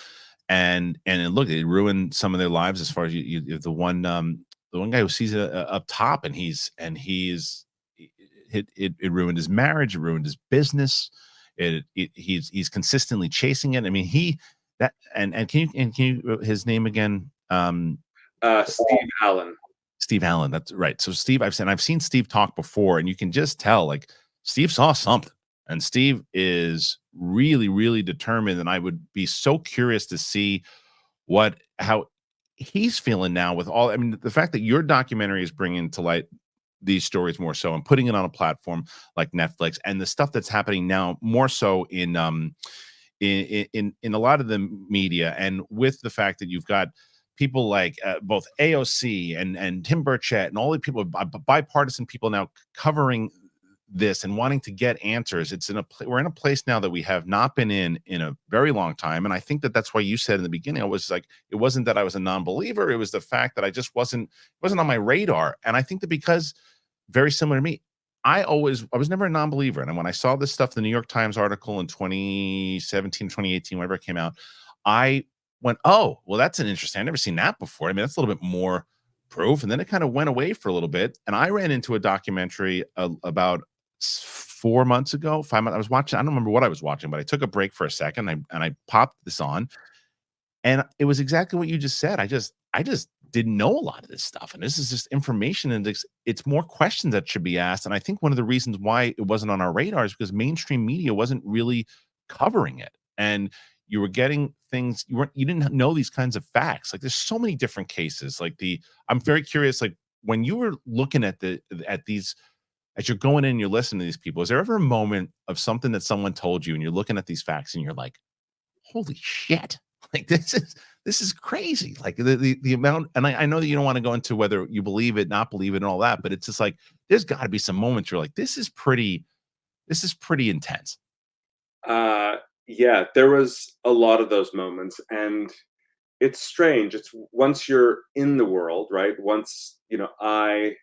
and look, it ruined some of their lives as far as the one guy who sees it up top, and it ruined his marriage, it ruined his business, he's consistently chasing it. I mean, he that and can you his name again? Steve Allen. Steve Allen, that's right. So Steve, I've seen Steve talk before, and you can just tell like Steve saw something, and Steve is really, really determined. And I would be so curious to see how he's feeling now with all. I mean, the fact that your documentary is bringing to light these stories more so and putting it on a platform like Netflix, and the stuff that's happening now more so in a lot of the media, and with the fact that you've got people like both AOC and Tim Burchett and all the people, bipartisan people now covering this and wanting to get answers. We're in a place now that we have not been in a very long time, and I think that that's why you said in the beginning, I was like, it wasn't that I was a non-believer, it was the fact that I just wasn't on my radar. And I think that because very similar to me, I was never a non-believer. And when I saw this stuff, the New York Times article in 2017, 2018, whenever it came out, I went, oh, well, that's an interesting. I've never seen that before. I mean, that's a little bit more proof. And then it kind of went away for a little bit. And I ran into a documentary about 4 months ago, 5 months. I was watching, I don't remember what I was watching, but I took a break for a second and I popped this on. And it was exactly what you just said. I just didn't know a lot of this stuff. And this is just information, and it's more questions that should be asked. And I think one of the reasons why it wasn't on our radar is because mainstream media wasn't really covering it. And you were getting things you didn't know these kinds of facts. Like there's so many different cases. I'm very curious, like when you were looking at these as you're going in and you're listening to these people, is there ever a moment of something that someone told you and you're looking at these facts and you're like, holy shit, like this is crazy, like the amount. And I know that you don't want to go into whether you believe it, not believe it, and all that, but it's just like there's got to be some moments you're like, this is pretty intense. Uh, yeah, there was a lot of those moments, and it's strange. It's once you're in the world, right? Once I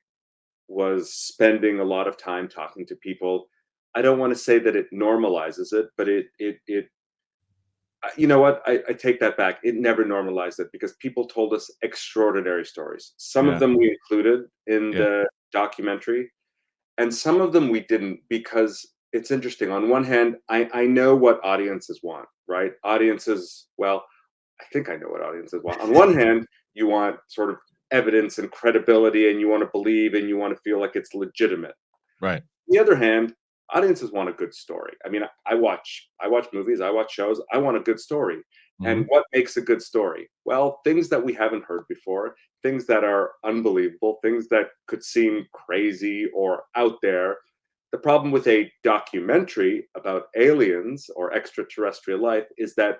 was spending a lot of time talking to people. I don't want to say that it normalizes it, but it you know what? I take that back. It never normalized it because people told us extraordinary stories. Some of Yeah. them we included in Yeah. the documentary, and some of them we didn't because it's interesting. On one hand, I know what audiences want, right? Audiences, well, I think I know what audiences want. On one hand, you want sort of evidence and credibility, and you want to believe, and you want to feel like it's legitimate. Right. On the other hand, audiences want a good story. I mean, I watch movies, I watch shows. I want a good story. And Mhm. what makes a good story? Well, things that we haven't heard before, things that are unbelievable, things that could seem crazy or out there. The problem with a documentary about aliens or extraterrestrial life is that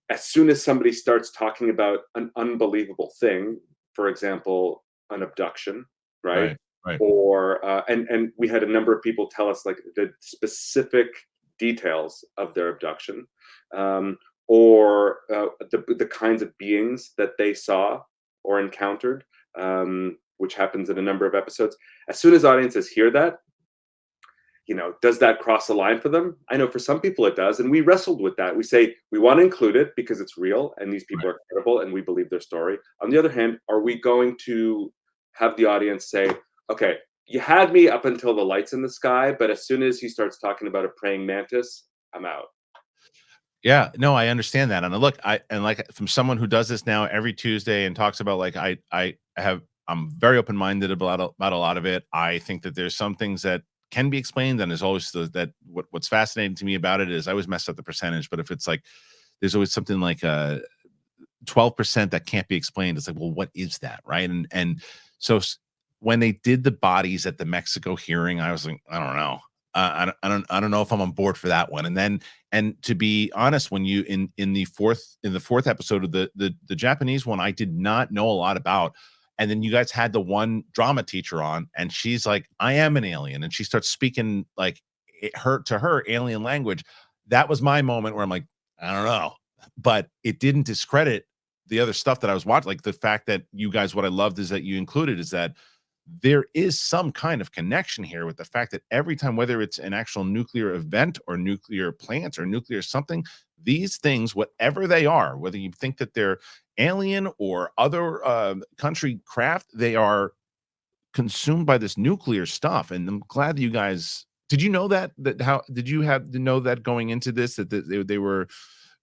as soon as somebody starts talking about an unbelievable thing, for example, an abduction, right? Right. Right. Or and we had a number of people tell us like the specific details of their abduction, um, or the kinds of beings that they saw or encountered, which happens in a number of episodes. As soon as audiences hear that, does that cross the line for them? I know for some people it does. And we wrestled with that. We say we want to include it because it's real and these people Right. are credible and we believe their story. On the other hand, are we going to have the audience say, okay, you had me up until the lights in the sky, but as soon as he starts talking about a praying mantis, I'm out. Yeah, no, I understand that. And look, like from someone who does this now every Tuesday and talks about like I'm very open-minded about a lot of it. I think that there's some things that can be explained, and there's always what's fascinating to me about it is I always mess up the percentage, but if it's like there's always something like 12% that can't be explained. It's like, well, what is that, right? And so when they did the bodies at the Mexico hearing, I was like, I don't know. I don't know if I'm on board for that one. And to be honest, when you in the fourth episode of the Japanese one, I did not know a lot about. And then you guys had the one drama teacher on, and she's like, "I am an alien," and she starts speaking like her alien language. That was my moment where I'm like, I don't know, but it didn't discredit the other stuff that I was watching. Like the fact that you guys, what I loved is that you included is that there is some kind of connection here with the fact that every time, whether it's an actual nuclear event or nuclear plants or nuclear something, these things, whatever they are, whether you think that they're alien or other country craft, they are consumed by this nuclear stuff. And I'm glad that you guys did you know that how did you have to know that going into this that they were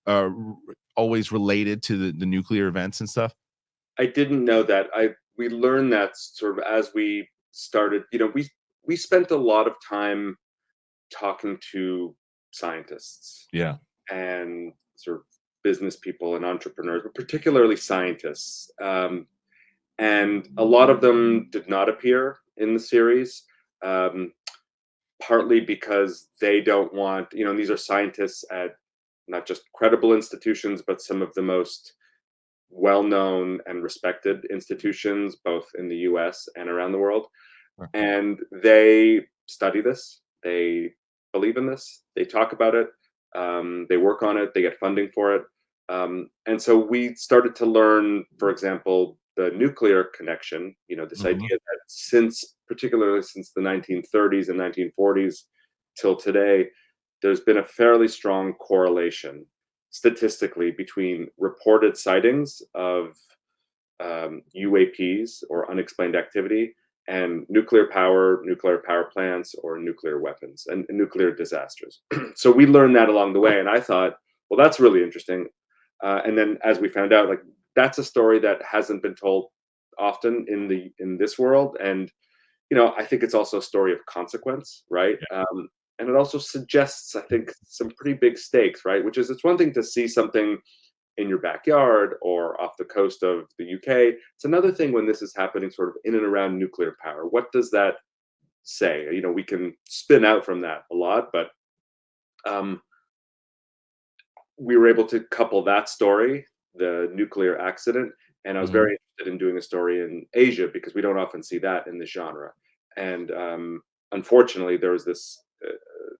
uh, always related to the nuclear events and stuff? I didn't know that. We learned that sort of as we started, we spent a lot of time talking to scientists Yeah. and sort of business people and entrepreneurs, but particularly scientists. And a lot of them did not appear in the series, um, partly because they don't want, and these are scientists at not just credible institutions, but some of the most well known and respected institutions, both in the US and around the world. Sure. And they study this, they believe in this, they talk about it, they work on it, they get funding for it. And so we started to learn, for example, the nuclear connection, this idea Mhm. that particularly since the 1930s and 1940s till today, there's been a fairly strong correlation statistically between reported sightings of UAPs or unexplained activity and nuclear power plants, or nuclear weapons and nuclear disasters. So we learned that along the way, and I thought, well, that's really interesting. And then as we found out, like that's a story that hasn't been told often in this world, and I think it's also a story of consequence, right? And it also suggests, I think, some pretty big stakes, right? Which is, it's one thing to see something in your backyard or off the coast of the UK. It's another thing when this is happening sort of in and around nuclear power. What does that say? We can spin out from that a lot, but um, we were able to couple that story, the nuclear accident, and I was Mhm. very interested in doing a story in Asia because we don't often see that in this genre. And unfortunately, there was this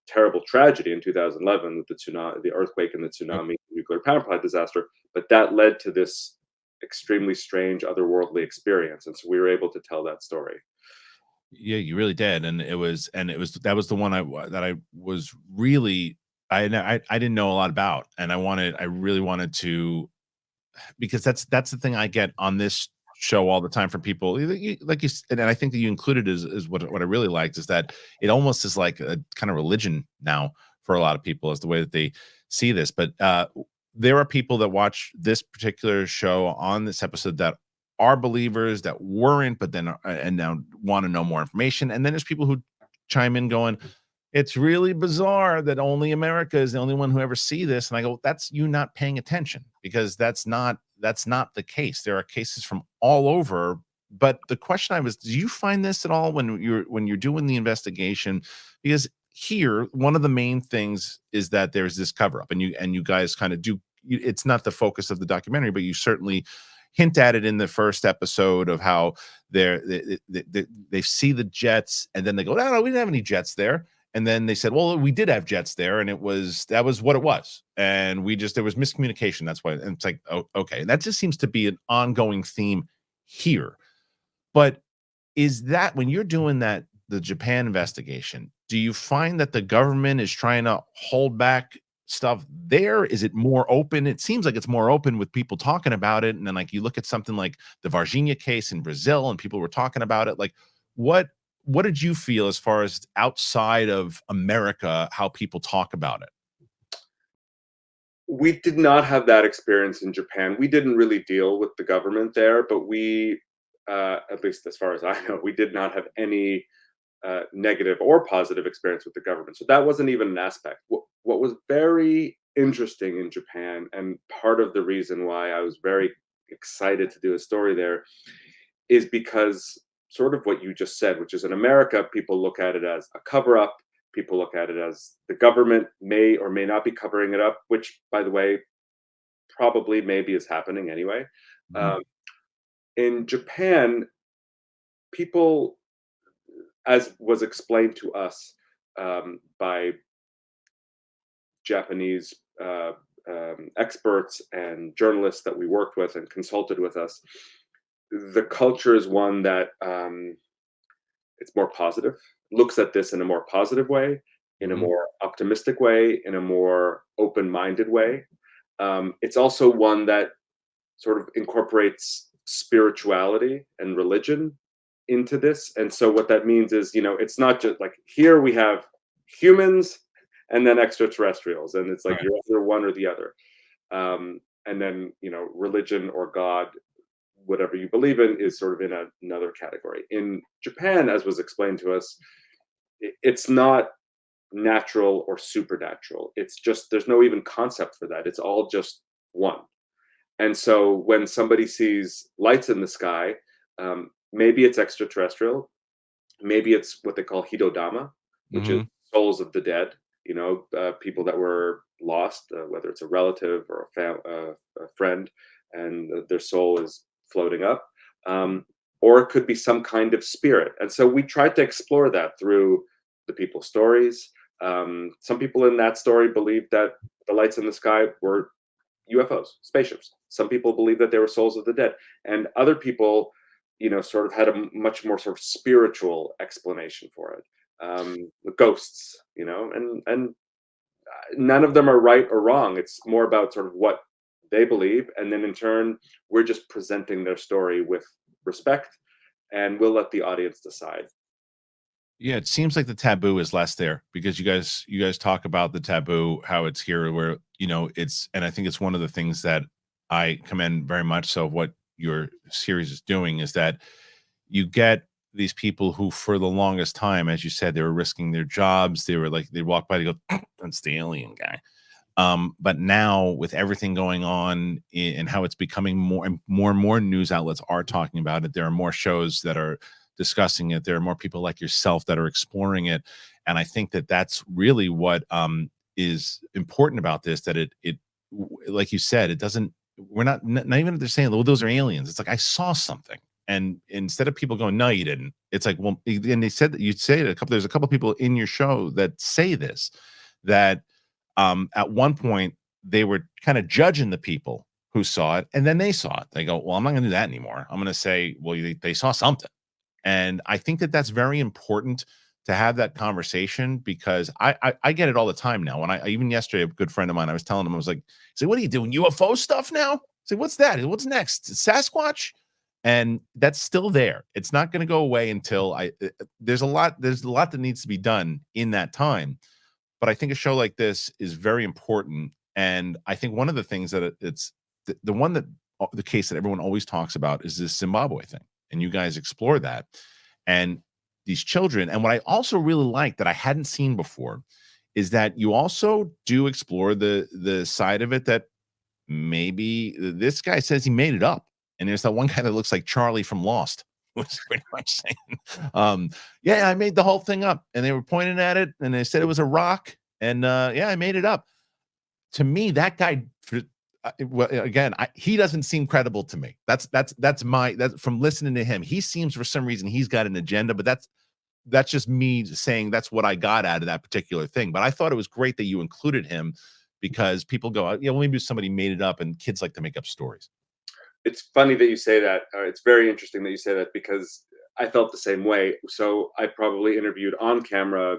terrible tragedy in 2011 with the tsunami, the earthquake, and the Yep. tsunami nuclear power plant disaster. But that led to this extremely strange, otherworldly experience, and so we were able to tell that story. Yeah, you really did, and it was that was the one that I was really I didn't know a lot about, and I really wanted to because that's the thing I get on this show all the time for people. Like you, and I think that you included is what I really liked is that it almost is like a kind of religion now for a lot of people is the way that they see this. But there are people that watch this particular show on this episode that are believers that weren't, but then and now want to know more information. And then there's people who chime in going, it's really bizarre that only America is the only one who ever see this. And I go, that's you not paying attention because that's not the case. There are cases from all over. But the question I was, do you find this at all when you're doing the investigation? Because here, one of the main things is that there's this cover up, and you guys kind of do. It's not the focus of the documentary, but you certainly hint at it in the first episode of how they see the jets, and then they go, no, we didn't have any jets there. And then they said, well, we did have jets there, and that was what it was. And there was miscommunication. That's why. And it's like, oh, okay. And that just seems to be an ongoing theme here. But is that when you're doing the Japan investigation, do you find that the government is trying to hold back stuff there? Is it more open? It seems like it's more open with people talking about it. And then like you look at something like the Varginha case in Brazil and people were talking about it. Like what did you feel as far as outside of America, how people talk about it? We did not have that experience in Japan. We didn't really deal with the government there, but we, at least as far as I know, we did not have any negative or positive experience with the government. So that wasn't even an aspect. What was very interesting in Japan, and part of the reason why I was very excited to do a story there, is because sort of what you just said, which is in America, people look at it as a cover up. People look at it as the government may or may not be covering it up, which, by the way, probably maybe is happening anyway. Mhm. In Japan, people, as was explained to us by Japanese experts and journalists that we worked with and consulted with us, the culture is one that it's more positive, looks at this in a more positive way, in a Mhm. more optimistic way, in a more open-minded way. It's also one that sort of incorporates spirituality and religion into this. And so what that means is, it's not just like here we have humans and then extraterrestrials, and it's like Right. you're either one or the other. And then, religion or God, whatever you believe in, is sort of in another category. In Japan, as was explained to us, it's not natural or supernatural. It's just there's no even concept for that. It's all just one. And so when somebody sees lights in the sky, maybe it's extraterrestrial, maybe it's what they call hidodama, which is Mhm. souls of the dead. People that were lost, whether it's a relative or a friend, and their soul is floating up. Or it could be some kind of spirit. And so we tried to explore that through the people's stories. Some people in that story believed that the lights in the sky were UFOs, spaceships. Some people believe that they were souls of the dead, and other people, sort of had a much more sort of spiritual explanation for it. Ghosts, and none of them are right or wrong. It's more about sort of what they believe, and then in turn, we're just presenting their story with respect, and we'll let the audience decide. Yeah, it seems like the taboo is less there because you guys talk about the taboo, how it's here where, it's and I think it's one of the things that I commend very much so of what your series is doing is that you get these people who for the longest time, as you said, they were risking their jobs. They were like they'd walk by, they go, that's the alien guy. But now with everything going on and how it's becoming more and more news outlets are talking about it. There are more shows that are discussing it. There are more people like yourself that are exploring it. And I think that that's really what is important about this, that like you said, it doesn't, we're not even if they're saying, well, those are aliens. It's like, I saw something. And instead of people going, no, you didn't. It's like, well, and they said that you'd say it there's a couple of people in your show that say this, that at one point they were kind of judging the people who saw it, and then they saw it. They go, well, I'm not going to do that anymore. I'm going to say, well, they saw something. And I think that that's very important to have that conversation because I get it all the time now. When even yesterday, a good friend of mine, I was telling him, I was like, say, what are you doing? UFO stuff now? Say, what's that? What's next? Sasquatch? And that's still there. It's not going to go away until there's a lot that needs to be done in that time. But I think a show like this is very important. And I think one of the things that it's the one that the case that everyone always talks about is this Zimbabwe thing. And you guys explore that and these children. And what I also really like that I hadn't seen before is that you also do explore the side of it that maybe this guy says he made it up. And there's that one guy that looks like Charlie from Lost, was pretty much saying, yeah, I made the whole thing up. And they were pointing at it and they said it was a rock. And yeah, I made it up. To me, that guy, well, again, he doesn't seem credible to me. That's from listening to him. He seems for some reason he's got an agenda, but that's just me saying that's what I got out of that particular thing. But I thought it was great that you included him because people go, yeah, well, maybe somebody made it up, and kids like to make up stories. It's funny that you say that. It's very interesting that you say that because I felt the same way. So I probably interviewed on camera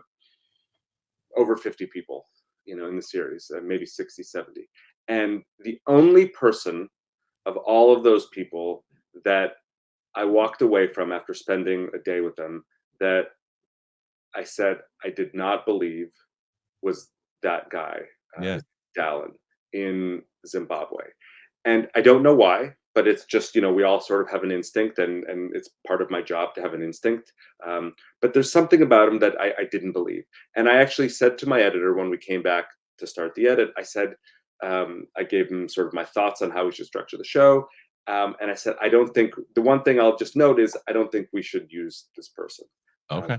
over 50 people, in the series, maybe 60, 70. And the only person of all of those people that I walked away from after spending a day with them that I said I did not believe was that guy, Yeah. Dallin, in Zimbabwe. And I don't know why, but it's just, we all sort of have an instinct, and it's part of my job to have an instinct. But there's something about him that I didn't believe. And I actually said to my editor when we came back to start the edit, I said, I gave him sort of my thoughts on how we should structure the show. And I said, I don't think, the one thing I'll just note is I don't think we should use this person. Okay.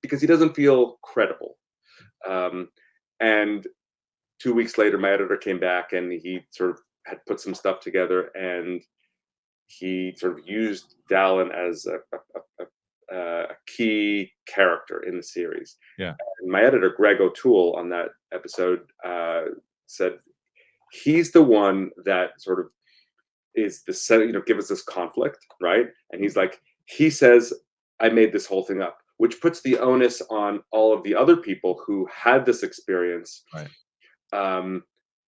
Because he doesn't feel credible. And 2 weeks later, my editor came back and he sort of had put some stuff together, and he sort of used Dallin as a key character in the series. Yeah. And my editor, Greg O'Toole, on that episode said he's the one that sort of is the set, give us this conflict, right? And he's like, he says, I made this whole thing up, which puts the onus on all of the other people who had this experience. Right.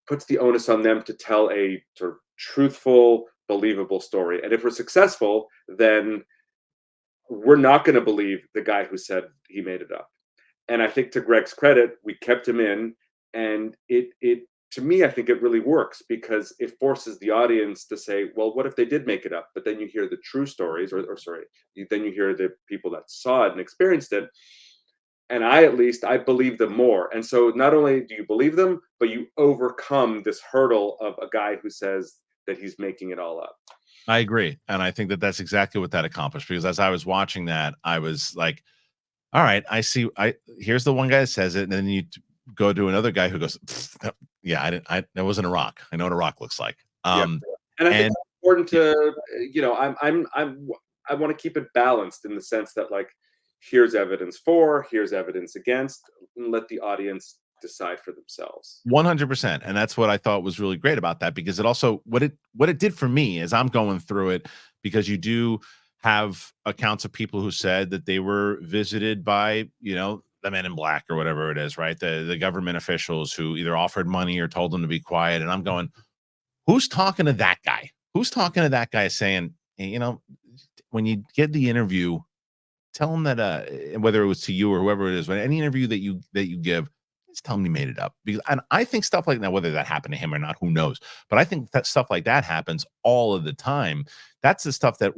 Puts the onus on them to tell a sort of truthful, believable story. And if we're successful, then we're not going to believe the guy who said he made it up. And I think, to Greg's credit, we kept him in, and it to me, I think it really works because it forces the audience to say, well, what if they did make it up? But then you hear the true stories, then you hear the people that saw it and experienced it. And at least I believe them more. And so not only do you believe them, but you overcome this hurdle of a guy who says that he's making it all up. I agree. And I think that that's exactly what that accomplished, because as I was watching that, I was like, all right, I see. Here's the one guy that says it. And then you go to another guy who goes, yeah, that wasn't a rock. I know what a rock looks like. Yeah. And I think it's important to, I want to keep it balanced in the sense that, like, here's evidence for, here's evidence against, and let the audience decide for themselves. 100%. And that's what I thought was really great about that, because it also, what it did for me as I'm going through it, because you do have accounts of people who said that they were visited by, the men in black or whatever it is, right? The government officials who either offered money or told them to be quiet. And I'm going, who's talking to that guy? Who's talking to that guy saying, hey, when you get the interview, tell them that whether it was to you or whoever it is, but any interview that you give, just tell them you made it up. And I think stuff like that, whether that happened to him or not, who knows? But I think that stuff like that happens all of the time. That's the stuff that,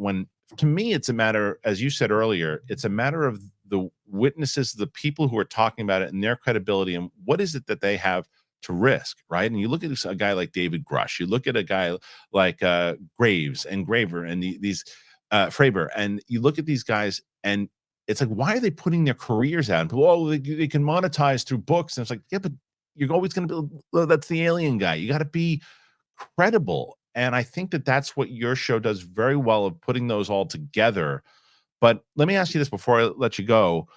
to me, it's a matter, as you said earlier, it's a matter of the witnesses, the people who are talking about it, and their credibility, and what is it that they have to risk, right? And you look at a guy like David Grush, you look at a guy like Graves and Graver and these Fravor, and you look at these guys, and it's like, why are they putting their careers out? And people, oh, they can monetize through books. And it's like, yeah, but you're always going to be, well, that's the alien guy. You got to be credible. And I think that that's what your show does very well, of putting those all together. But let me ask you this before I let you go.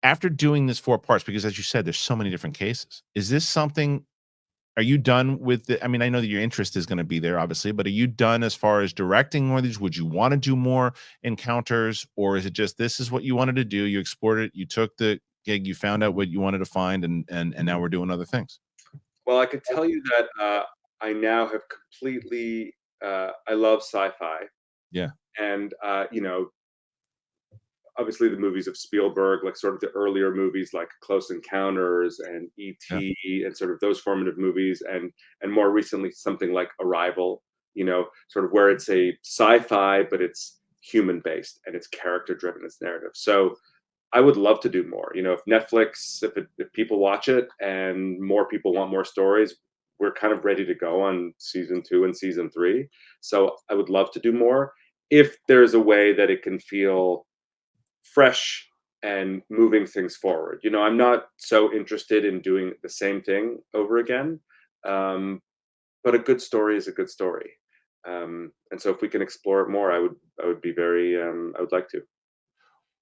After doing this 4 parts, because as you said, there's so many different cases, is this something, are you done with I mean, I know that your interest is going to be there, obviously, but are you done as far as directing more of these? Would you want to do more encounters, or is it just, this is what you wanted to do? You explored it. You took the gig. You found out what you wanted to find, and now we're doing other things. Well, I could tell you that I now have completely I love sci-fi, Yeah. and obviously the movies of Spielberg, like sort of the earlier movies like Close Encounters and Yeah. E.T. and sort of those formative movies, and more recently something like Arrival, sort of where it's a sci-fi but it's human based and it's character driven, it's narrative. So I would love to do more. If Netflix, if people watch it and more people want more stories, we're kind of ready to go on season 2 and season 3. So I would love to do more if there's a way that it can feel fresh and moving things forward. I'm not so interested in doing the same thing over again, but a good story is a good story. And so if we can explore it more, I would be very, I would like to.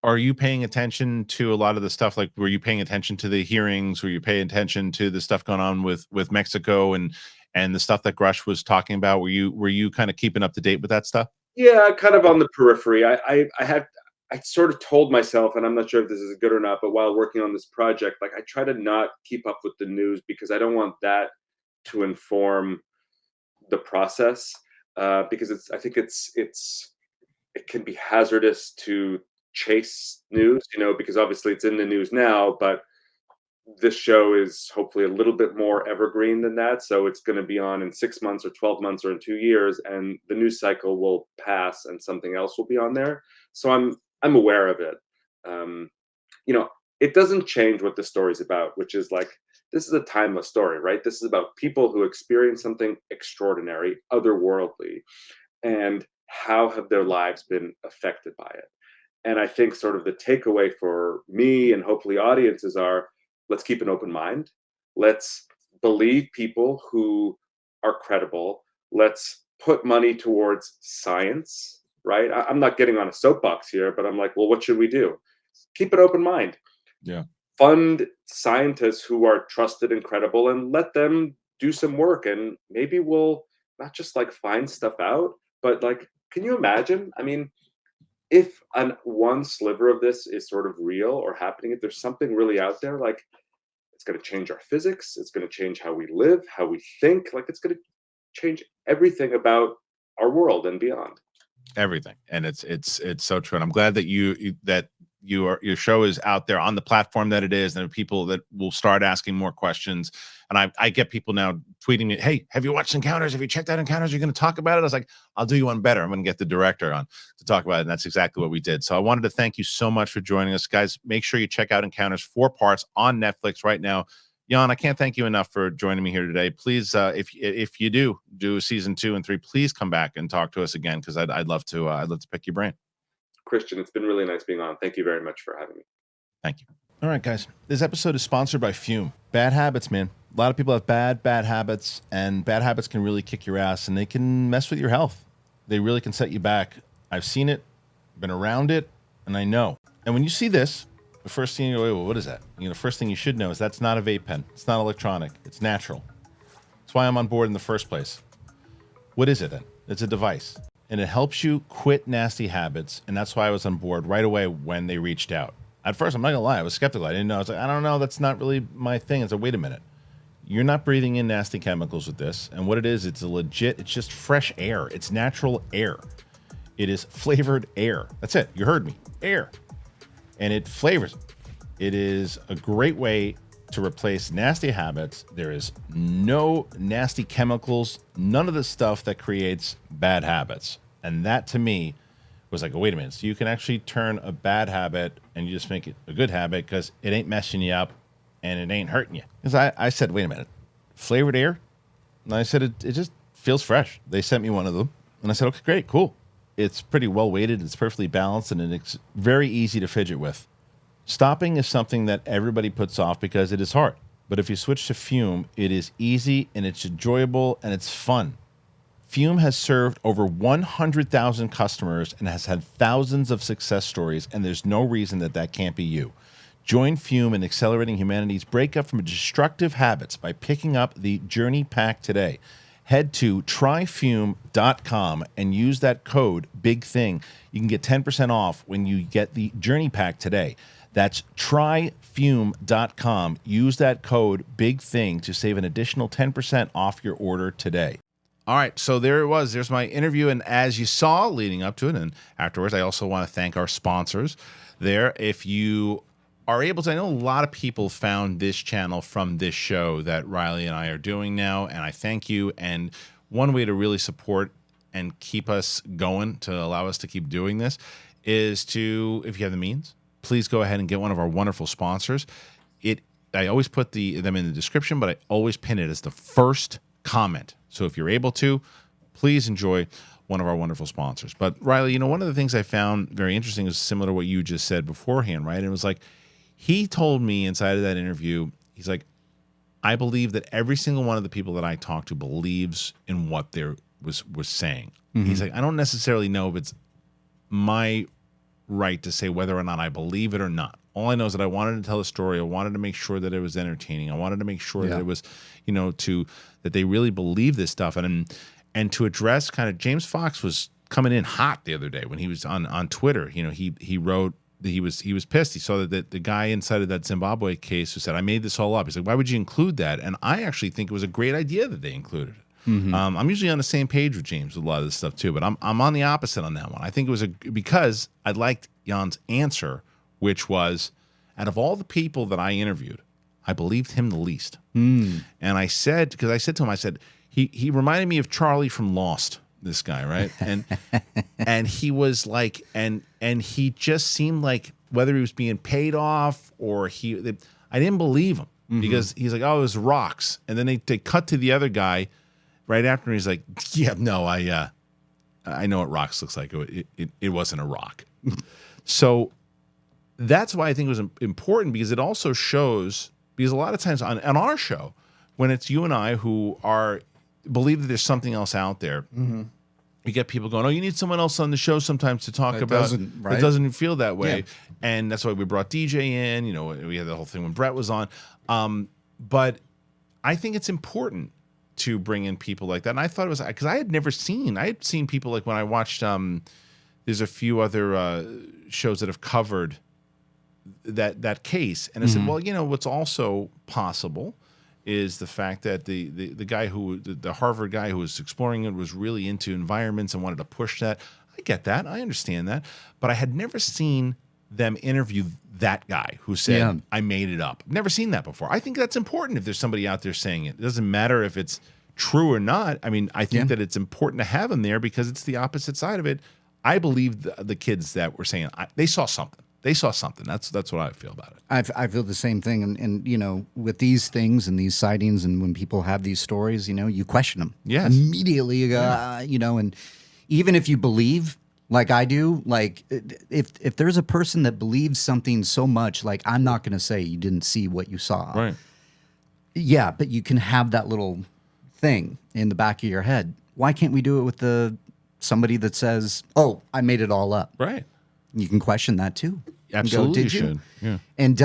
Are you paying attention to a lot of the stuff? Like, were you paying attention to the hearings? Were you paying attention to the stuff going on with Mexico and the stuff that Grush was talking about? Were you kind of keeping up to date with that stuff? Yeah, kind of on the periphery. I sort of told myself, and I'm not sure if this is good or not, but while working on this project, like I try to not keep up with the news because I don't want that to inform the process. Because I think it can be hazardous to chase news, because obviously it's in the news now, but this show is hopefully a little bit more evergreen than that. So it's going to be on in 6 months or 12 months or in 2 years, and the news cycle will pass and something else will be on there. So I'm aware of it. Um, you know, it doesn't change what the story's about, which is like this is a timeless story, right? This is about people who experience something extraordinary, otherworldly, and how have their lives been affected by it. And I think sort of the takeaway for me and hopefully audiences are let's keep an open mind. Let's believe people who are credible. Let's put money towards science, right? I'm not getting on a soapbox here, but I'm like, well, what should we do? Keep an open mind. Yeah. Fund scientists who are trusted and credible and let them do some work. And maybe we'll not just like find stuff out, but like, can you imagine? I mean, if one sliver of this is sort of real or happening, if there's something really out there, like it's going to change our physics, it's going to change how we live, how we think, like it's going to change everything about our world and beyond. Everything. And it's so true. And I'm glad that your show is out there on the platform that it is, and there are people that will start asking more questions. And I get people now tweeting me, hey, have you watched Encounters? Have you checked out Encounters? You're going to talk about it? I was like, I'll do you one better. I'm going to get the director on to talk about it. And that's exactly what we did. So I wanted to thank you so much for joining us, guys. Make sure you check out Encounters, 4 parts on Netflix right now. Yon, I can't thank you enough for joining me here today. Please, if you do season 2 and 3, please come back and talk to us again, because I'd love to pick your brain. Kristian, it's been really nice being on. Thank you very much for having me. Thank you. All right, guys. This episode is sponsored by Fume. Bad habits, man. A lot of people have bad habits, and bad habits can really kick your ass, and they can mess with your health. They really can set you back. I've seen it, been around it, and I know. And when you see this, the first thing you go, wait, well, what is that? The first thing you should know is that's not a vape pen. It's not electronic. It's natural. That's why I'm on board in the first place. What is it then? It's a device, and it helps you quit nasty habits, and that's why I was on board right away when they reached out. At first, I'm not gonna lie, I was skeptical. I didn't know. I was like, I don't know, that's not really my thing. It's like, wait a minute. You're not breathing in nasty chemicals with this, and what it is, it's it's just fresh air. It's natural air. It is flavored air. That's it. You heard me. Air. And it flavors it. It is a great way to replace nasty habits. There is no nasty chemicals, none of the stuff that creates bad habits. And that to me was like, oh, wait a minute. So you can actually turn a bad habit and you just make it a good habit because it ain't messing you up and it ain't hurting you. Because I said, wait a minute, flavored air? And I said, it just feels fresh. They sent me one of them. And I said, okay, great, cool. It's pretty well weighted. It's perfectly balanced, and it's very easy to fidget with. Stopping is something that everybody puts off because it is hard. But if you switch to Fume, it is easy and it's enjoyable and it's fun. Fume has served over 100,000 customers and has had thousands of success stories, and there's no reason that can't be you. Join Fume in accelerating humanity's breakup from destructive habits by picking up the Journey Pack today. Head to tryfume.com and use that code BIGTHING. You can get 10% off when you get the Journey Pack today. That's tryfume.com. Use that code BIGTHING to save an additional 10% off your order today. All right, so there it was. There's my interview, and as you saw leading up to it and afterwards, I also want to thank our sponsors there. If you are able to, I know a lot of people found this channel from this show that Reilly and I are doing now, and I thank you. And one way to really support and keep us going, to allow us to keep doing this, is to, if you have the means, please go ahead and get one of our wonderful sponsors. I always put them in the description, but I always pin it as the first comment. So if you're able to, please enjoy one of our wonderful sponsors. But Reilly, one of the things I found very interesting is similar to what you just said beforehand, right? And it was like, he told me inside of that interview, he's like, I believe that every single one of the people that I talk to believes in what they was saying. Mm-hmm. He's like, I don't necessarily know if it's my right to say whether or not I believe it or not. All I know is that I wanted to tell a story. I wanted to make sure that it was entertaining. I wanted to make sure that it was, that they really believe this stuff. And to address kind of, James Fox was coming in hot the other day when he was on Twitter. He wrote that he was pissed. He saw that the guy inside of that Zimbabwe case who said, I made this all up. He's like, why would you include that? And I actually think it was a great idea that they included it. Mm-hmm. I'm usually on the same page with James with a lot of this stuff too, but I'm on the opposite on that one. I think it was because I liked Yon's answer, which was, out of all the people that I interviewed, I believed him the least. Mm. And I said to him, he reminded me of Charlie from Lost, this guy, right? And he was like, and he just seemed like, whether he was being paid off or I didn't believe him, because he's like, oh, it was rocks. And then they cut to the other guy right after, and he's like, yeah, no, I know what rocks looks like. It wasn't a rock. So that's why I think it was important, because it also shows, because a lot of times on our show, when it's you and I who believe that there's something else out there, you get people going, oh, you need someone else on the show sometimes to talk about. It doesn't feel that way. Yeah. And that's why we brought DJ in. We had the whole thing when Brett was on. But I think it's important to bring in people like that. And I thought it was, because I had seen people, like when I watched, there's a few other shows that have covered that case. And I said, well, what's also possible is the fact that the guy the Harvard guy who was exploring it was really into environments and wanted to push that. I get that. I understand that. But I had never seen them interview that guy who said, I made it up. Never seen that before. I think that's important if there's somebody out there saying it. It doesn't matter if it's true or not. I mean, I think that it's important to have him there because it's the opposite side of it. I believe the kids that were saying, they saw something. They saw something. That's what I feel about it. I feel the same thing. And with these things and these sightings, and when people have these stories, you question them. Yes. Immediately, and even if you believe, like I do, like if there's a person that believes something so much, like I'm not going to say you didn't see what you saw. Right. Yeah, but you can have that little thing in the back of your head. Why can't we do it with somebody that says, oh, I made it all up? Right. You can question that too. Absolutely, Did you? Should. Yeah. And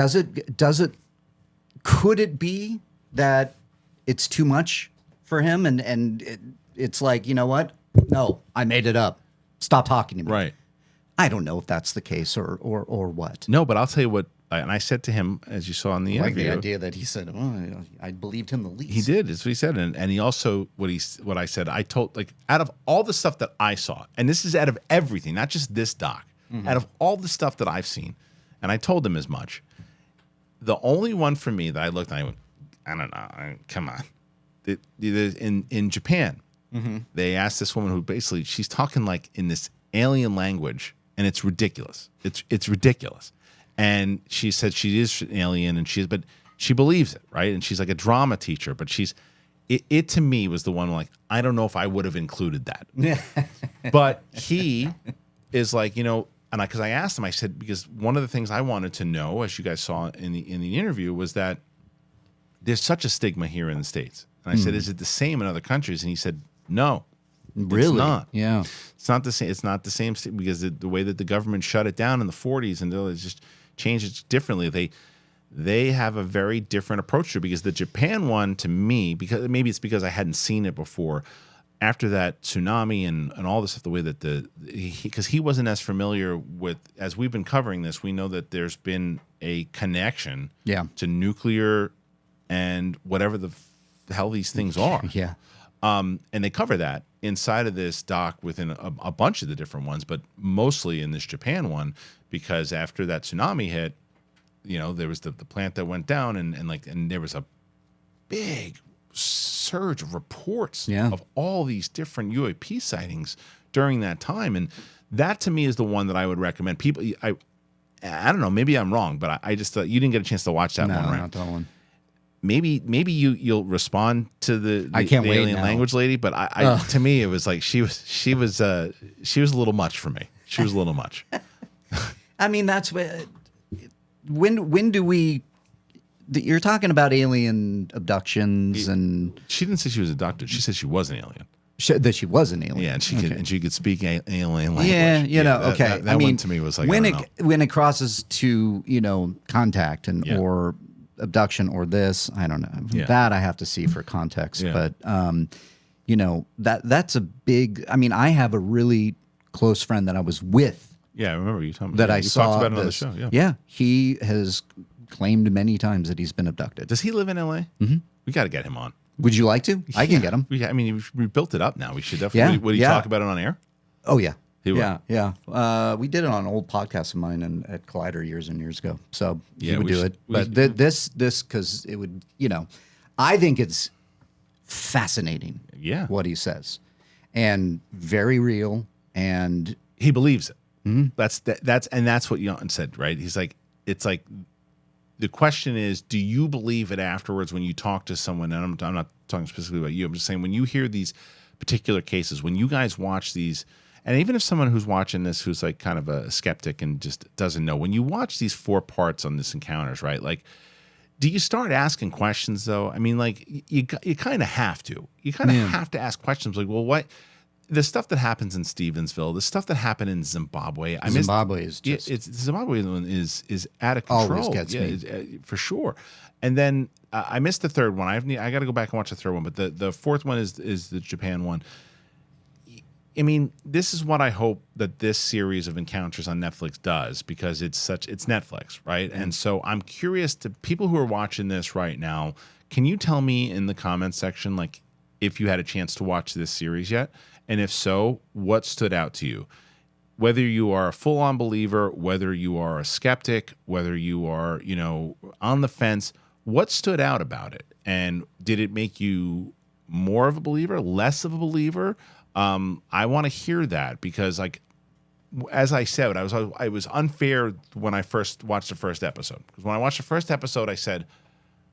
could it be that it's too much for him, and it's like, you know what? No, I made it up. Stop talking to me. Right. I don't know if that's the case or what. No, but I'll tell you what. And I said to him, as you saw in the interview, the idea that he said, "Oh, I believed him the least." He did. That's what he said, and he also what I said. I told, like, out of all the stuff that I saw, and this is out of everything, not just this doc. Out of all the stuff that I've seen, and I told him as much, the only one for me that I looked at, I went, I don't know, come on. In Japan, they asked this woman who basically, she's talking like in this alien language, and it's ridiculous. It's ridiculous. And she said she is an alien, but she believes it, right? And she's like a drama teacher, but it to me was the one, like, I don't know if I would have included that. But he is like, and because I asked him, I said, because one of the things I wanted to know, as you guys saw in the interview, was that there's such a stigma here in the States. And I said, is it the same in other countries? And he said, no, really? It's not. Yeah, it's not the same. It's not the same because the way that the government shut it down in the 40s and they just changed it differently. They have a very different approach to it, because the Japan one, to me, because maybe it's because I hadn't seen it before. After that tsunami and all this stuff, the way that because he wasn't as familiar with, as we've been covering this, we know that there's been a connection to nuclear and whatever the hell these things are. Yeah. And they cover that inside of this doc within a bunch of the different ones, but mostly in this Japan one, because after that tsunami hit, there was the plant that went down, and there was a big surge of reports of all these different UAP sightings during that time. And that to me is the one that I would recommend people. I don't know, maybe I'm wrong, but I just thought you didn't get a chance to watch that one, right? Not that one. Maybe you'll respond to the I can't wait alien now. language lady, but I to me it was like she was a little much for me. She was a little much. I mean, that's when do we? You're talking about alien abductions, and She didn't say she was abducted. She said she was an alien. that she was an alien. Yeah, and she could speak alien language. Yeah, okay. That one to me was like, when I don't know. when it crosses to contact or abduction or this, I don't know. Yeah. That I have to see for context. Yeah. But that's a big. I mean, I have a really close friend that I was with Yeah, I remember you talking that about I you saw talked about it on the this. show. Yeah, he has claimed many times that he's been abducted. Does he live in LA? Mm-hmm. We got to get him on. Would you like to? I can get him. I mean, we built it up now. We should definitely. Would he talk about it on air? Oh yeah. He would. Yeah. We did it on an old podcast of mine at Collider years and years ago. So he would we do should- it. But this because it would, I think it's fascinating. Yeah. What he says, and very real. And He believes it. Mm-hmm. That's what Yon said, right? He's like, it's like, the question is, do you believe it afterwards when you talk to someone? And I'm not talking specifically about you. I'm just saying when you hear these particular cases, when you guys watch these, and even if someone who's watching this who's like kind of a skeptic and just doesn't know, when you watch these 4 parts on this encounters, right? Like, do you start asking questions though? I mean, like you kind of have to. You kind of have to ask questions like, well, what? The stuff that happens in Stevensville, the stuff that happened in Zimbabwe. Zimbabwe is just Zimbabwe is out of control. Always gets me for sure. And then I missed the third one. I got to go back and watch the third one. But the fourth one is the Japan one. I mean, this is what I hope that this series of encounters on Netflix does, because it's Netflix, right? Mm-hmm. And so I'm curious to people who are watching this right now. Can you tell me in the comments section, like, if you had a chance to watch this series yet? And if so, what stood out to you? Whether you are a full-on believer, whether you are a skeptic, whether you are, on the fence, what stood out about it? And did it make you more of a believer, less of a believer? I want to hear that, because, like, as I said, I was unfair when I first watched the first episode. Because when I watched the first episode, I said,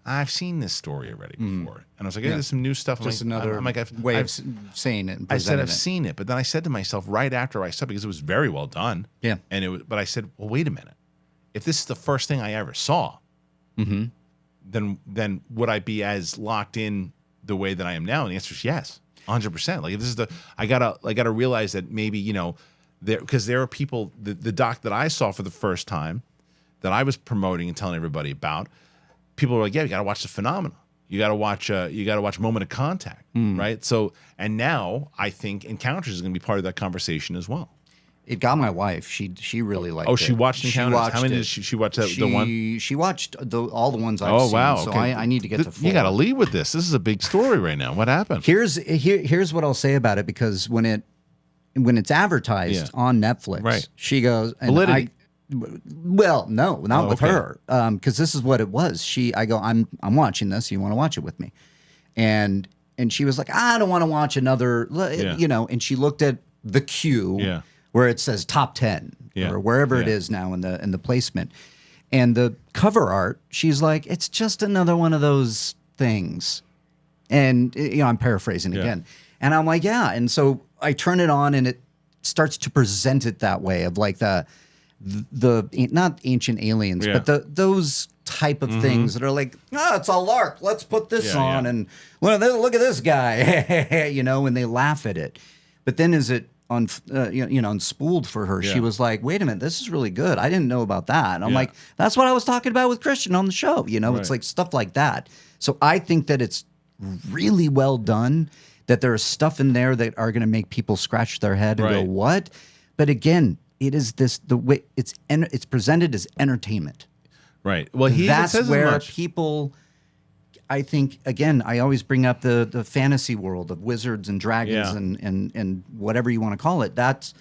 I've seen this story already before. And I was like, hey, there's some new stuff. just another way of saying it. And I said, I've presenting it. seen it. But then I said to myself right after I saw it, because it was very well done. Yeah. But I said, well, wait a minute. If this is the first thing I ever saw, then would I be as locked in the way that I am now? And the answer is yes, 100%. Like, if this is I gotta realize that maybe, because there are people, the doc that I saw for the first time that I was promoting and telling everybody about, people were like, yeah, you got to watch The Phenomenon. You got to watch Moment of Contact, right? So, and now I think Encounters is going to be part of that conversation as well. It got my wife. She really liked it. Oh, she watched Encounters. Watched How many it. did she watch? The one? She watched all the ones I've seen. Wow. So Okay. I need to get to 4. You got to lead with this. This is a big story right now. What happened? Here's what I'll say about it, because when it's advertised on Netflix, Right. she goes, and Validity. well, no, not with okay. her, because this is what it was. I go, I'm watching this. You want to watch it with me? And she was like, I don't want to watch another, And she looked at the queue where it says top 10 or wherever it is now in the placement, and the cover art. She's like, it's just another one of those things, and I'm paraphrasing again, and I'm like, yeah, and so I turn it on, and it starts to present it that way of like the not ancient aliens, but those type of things that are like, it's a lark. Let's put this on, and look at this guy, and they laugh at it. But then as it unspooled for her, she was like, wait a minute, this is really good. I didn't know about that. And I'm like, that's what I was talking about with Kristian on the show. It's like stuff like that. So I think that it's really well done, that there's stuff in there that are going to make people scratch their head and go, what? But again, it is the way it's presented as entertainment. Right. Well, that's where people. I think, again, I always bring up the fantasy world of wizards and dragons Yeah. and whatever you want to call it. That's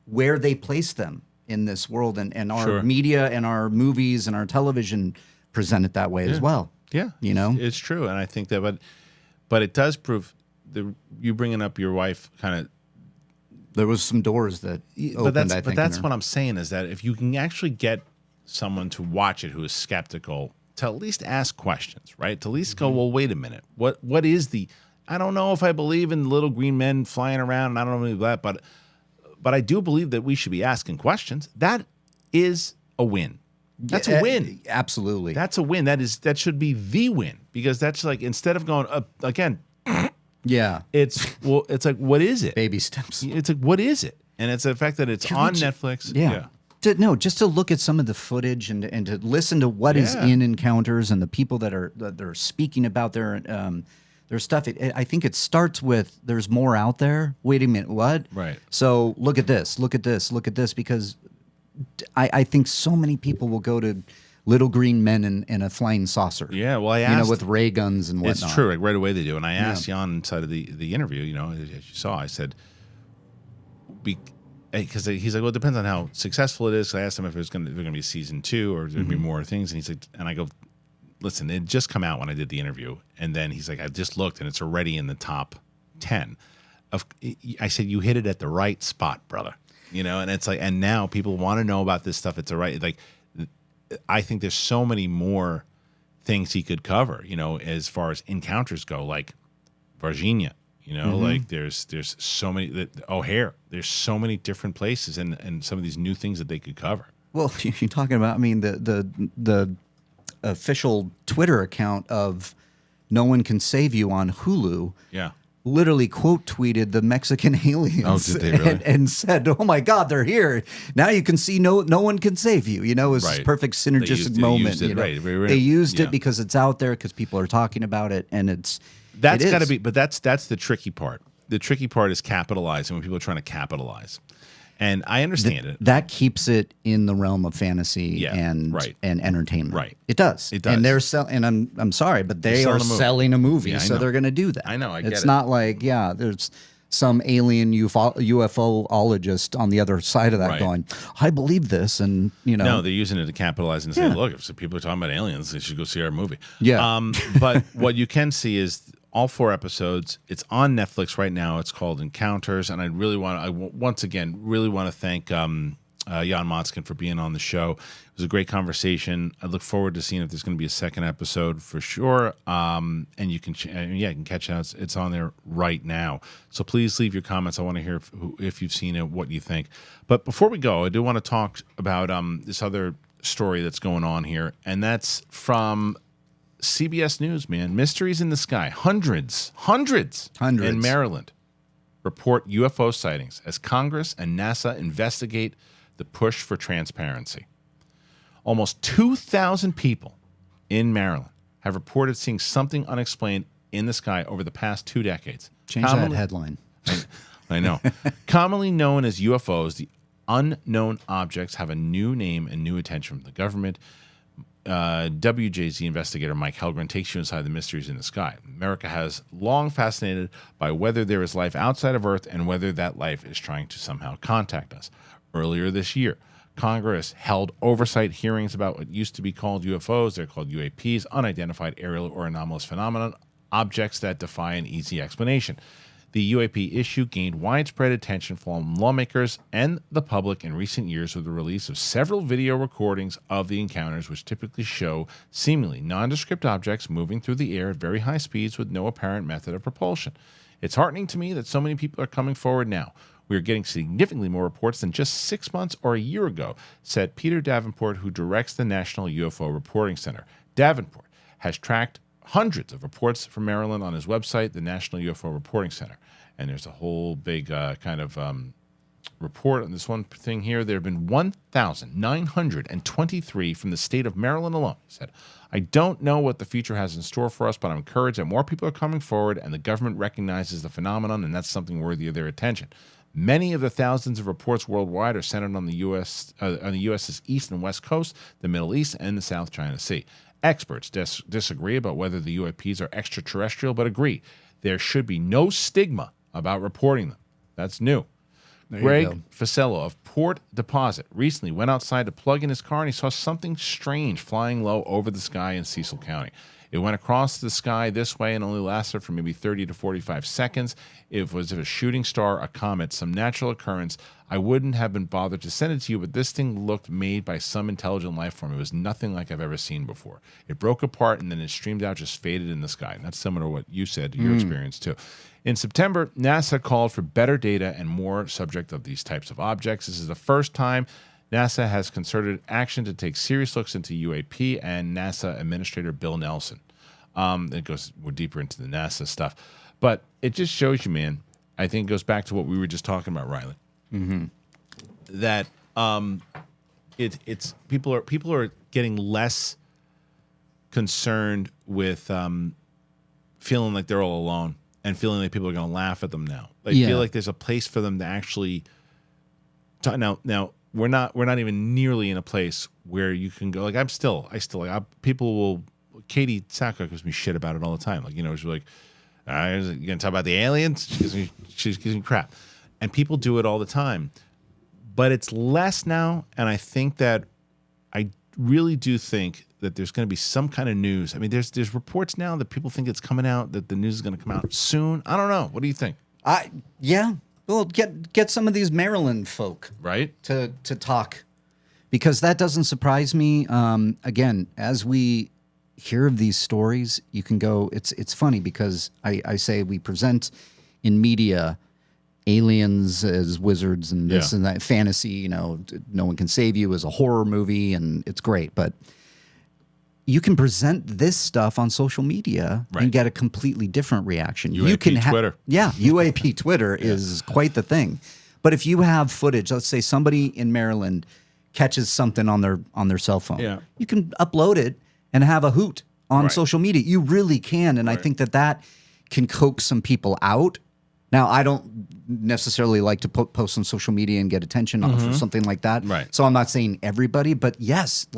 where they place them in this world. And our Sure. media and our movies and our television present it that way as well. Yeah, You know? it's true, and I think that, but it does prove you bringing up your wife kind of. There was some doors that opened, I think. But that's what I'm saying is that if you can actually get someone to watch it who is skeptical to at least ask questions, right? To at least go, well, wait a minute, what is the? I don't know if I believe in little green men flying around, and I don't know that, but I do believe that we should be asking questions. That is a win. That's a win. Absolutely. That's a win. That should be the win, because that's like, instead of going again. Yeah. It's like, what is it? Baby steps. It's like, what is it? And it's the fact that it's on Netflix. Yeah. Just to look at some of the footage and to listen to what is in Encounters and the people that are speaking about their stuff. I think it starts with, there's more out there. Wait a minute, what? Right. So look at this, look at this, look at this, because I think so many people will go to little green men in a flying saucer. Yeah, well, I asked, with ray guns and whatnot. it's true, like right away they do. And I asked Yon inside of the interview, as you saw, I said, because he's like, well, it depends on how successful it is. So I asked him if there's going to be season 2 or there's going to be more things, and he's like, and I go, listen, it just come out when I did the interview, and then he's like, I just looked and it's already in the top 10. I said, you hit it at the right spot, brother. And it's like, and now people want to know about this stuff. It's like, I think there's so many more things he could cover, as far as encounters go, like Virginia, like there's so many, O'Hare, there's so many different places and some of these new things that they could cover. Well, you're talking about, the official Twitter account of No One Can Save You on Hulu. Yeah. Literally quote tweeted the Mexican aliens. Oh, did they really? and said, "Oh my God, they're here now! You can see no one can save you." It was this perfect synergistic moment. They used it because it's out there, because people are talking about it, and that's got to be. But that's the tricky part. The tricky part is capitalizing, when people are trying to capitalize. And I understand it. That keeps it in the realm of fantasy and entertainment. Right. It does. It does. And they're selling. And I'm sorry, but they are selling a movie, so they're going to do that. I know. I get it. It's not like there's some alien UFOologist on the other side of that going, I believe this, and No, they're using it to capitalize and say, look, if people are talking about aliens, they should go see our movie. Yeah. But what you can see is all 4 episodes. It's on Netflix right now. It's called Encounters, and I once again really want to thank Yon Motskin for being on the show. It was a great conversation. I look forward to seeing if there's going to be a second episode for sure. And you can catch it. It's on there right now. So please leave your comments. I want to hear if you've seen it, what you think. But before we go, I do want to talk about this other story that's going on here, and that's from CBS News, man. Mysteries in the sky. Hundreds in Maryland report UFO sightings as Congress and NASA investigate the push for transparency. Almost 2,000 people in Maryland have reported seeing something unexplained in the sky over the past 2 decades. Change that headline. I know. Commonly known as UFOs, the unknown objects have a new name and new attention from the government. WJZ investigator Mike Helgren takes you inside the mysteries in the sky. America has long fascinated by whether there is life outside of Earth and whether that life is trying to somehow contact us. Earlier this year, Congress held oversight hearings about what used to be called UFOs. They're called UAPs, unidentified aerial or anomalous phenomenon, objects that defy an easy explanation. The UAP issue gained widespread attention from lawmakers and the public in recent years with the release of several video recordings of the encounters, which typically show seemingly nondescript objects moving through the air at very high speeds with no apparent method of propulsion. It's heartening to me that so many people are coming forward now. We are getting significantly more reports than just 6 months or a year ago, said Peter Davenport, who directs the National UFO Reporting Center. Davenport has tracked hundreds of reports from Maryland on his website, the National UFO Reporting Center. And there's a whole big report on this one thing here. There have been 1,923 from the state of Maryland alone. He said, I don't know what the future has in store for us, but I'm encouraged that more people are coming forward and the government recognizes the phenomenon, and that's something worthy of their attention. Many of the thousands of reports worldwide are centered on the U.S.'s east and west coast, the Middle East, and the South China Sea. Experts disagree about whether the UAPs are extraterrestrial, but agree there should be no stigma about reporting them. That's new. Greg Facello of Port Deposit recently went outside to plug in his car and he saw something strange flying low over the sky in Cecil County. It went across the sky this way and only lasted for maybe 30 to 45 seconds. It was a shooting star, a comet, some natural occurrence. I wouldn't have been bothered to send it to you, but this thing looked made by some intelligent life form. It was nothing like I've ever seen before. It broke apart and then it streamed out, just faded in the sky. And that's similar to what you said, your experience too. In September, NASA called for better data and more subject of these types of objects. This is the first time NASA has concerted action to take serious looks into UAP, and NASA Administrator Bill Nelson. It goes more deeper into the NASA stuff. But it just shows you, man, I think it goes back to what we were just talking about, Reilly. That it's people are getting less concerned with feeling like they're all alone and feeling like people are going to laugh at them now. They feel like there's a place for them to actually talk. Now we're not even nearly in a place where you can go. Like people will. Katie Sacco gives me shit about it all the time. Like, she's like, you gonna talk about the aliens? She gives me crap, and people do it all the time. But it's less now, and I think that I really do think that there's going to be some kind of news. I mean, there's reports now that people think it's coming out, that the news is going to come out soon. I don't know. What do you think? Yeah. Well, get some of these Maryland folk to talk, because that doesn't surprise me. Again, as we hear of these stories, you can go. It's funny because I say we present in media aliens as wizards and this and that fantasy. No one can save you as a horror movie, and it's great, but you can present this stuff on social media and get a completely different reaction. UAP you can Twitter. UAP Twitter is quite the thing. But if you have footage, let's say somebody in Maryland catches something on their cell phone, you can upload it and have a hoot on social media. You really can, and I think that can coax some people out. Now, I don't necessarily like to post on social media and get attention for something like that. Right. So I'm not saying everybody, but yes,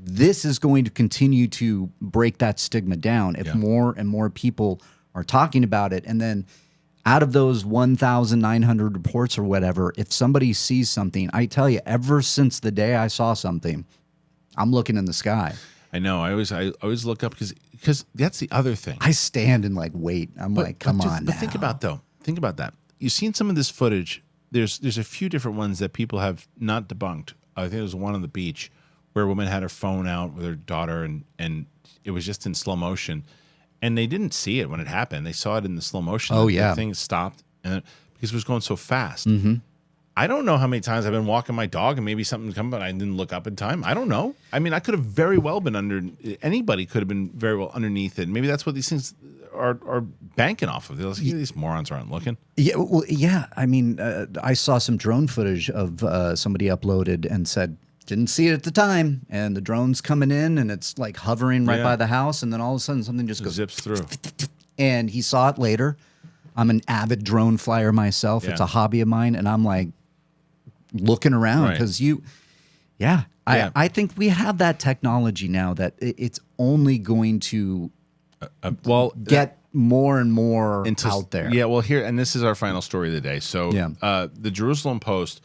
this is going to continue to break that stigma down if more and more people are talking about it. And then out of those 1,900 reports or whatever, if somebody sees something, I tell you, ever since the day I saw something, I'm looking in the sky. I know. I always look up because that's the other thing. I stand and wait. I'm come on. But think about that. You've seen some of this footage. There's a few different ones that people have not debunked. I think there was one on the beach where a woman had her phone out with her daughter and it was just in slow motion, and they didn't see it when it happened. They saw it in the slow motion. The thing stopped because it was going so fast. I don't know how many times I've been walking my dog and maybe something come, but I didn't look up in time. I don't know. I mean, I could have very well been anybody could have been very well underneath it. Maybe that's what these things are banking off of. They're like, these morons aren't looking. Yeah, well, yeah. I mean, I saw some drone footage of somebody uploaded and said, didn't see it at the time, and the drone's coming in and it's hovering right by the house, and then all of a sudden something just goes zips through. And he saw it later. I'm an avid drone flyer myself. It's a hobby of mine, and I'm looking around because I think we have that technology now that it's only going to get more and more out there. Yeah, well, here, and this is our final story of the day. So the Jerusalem Post,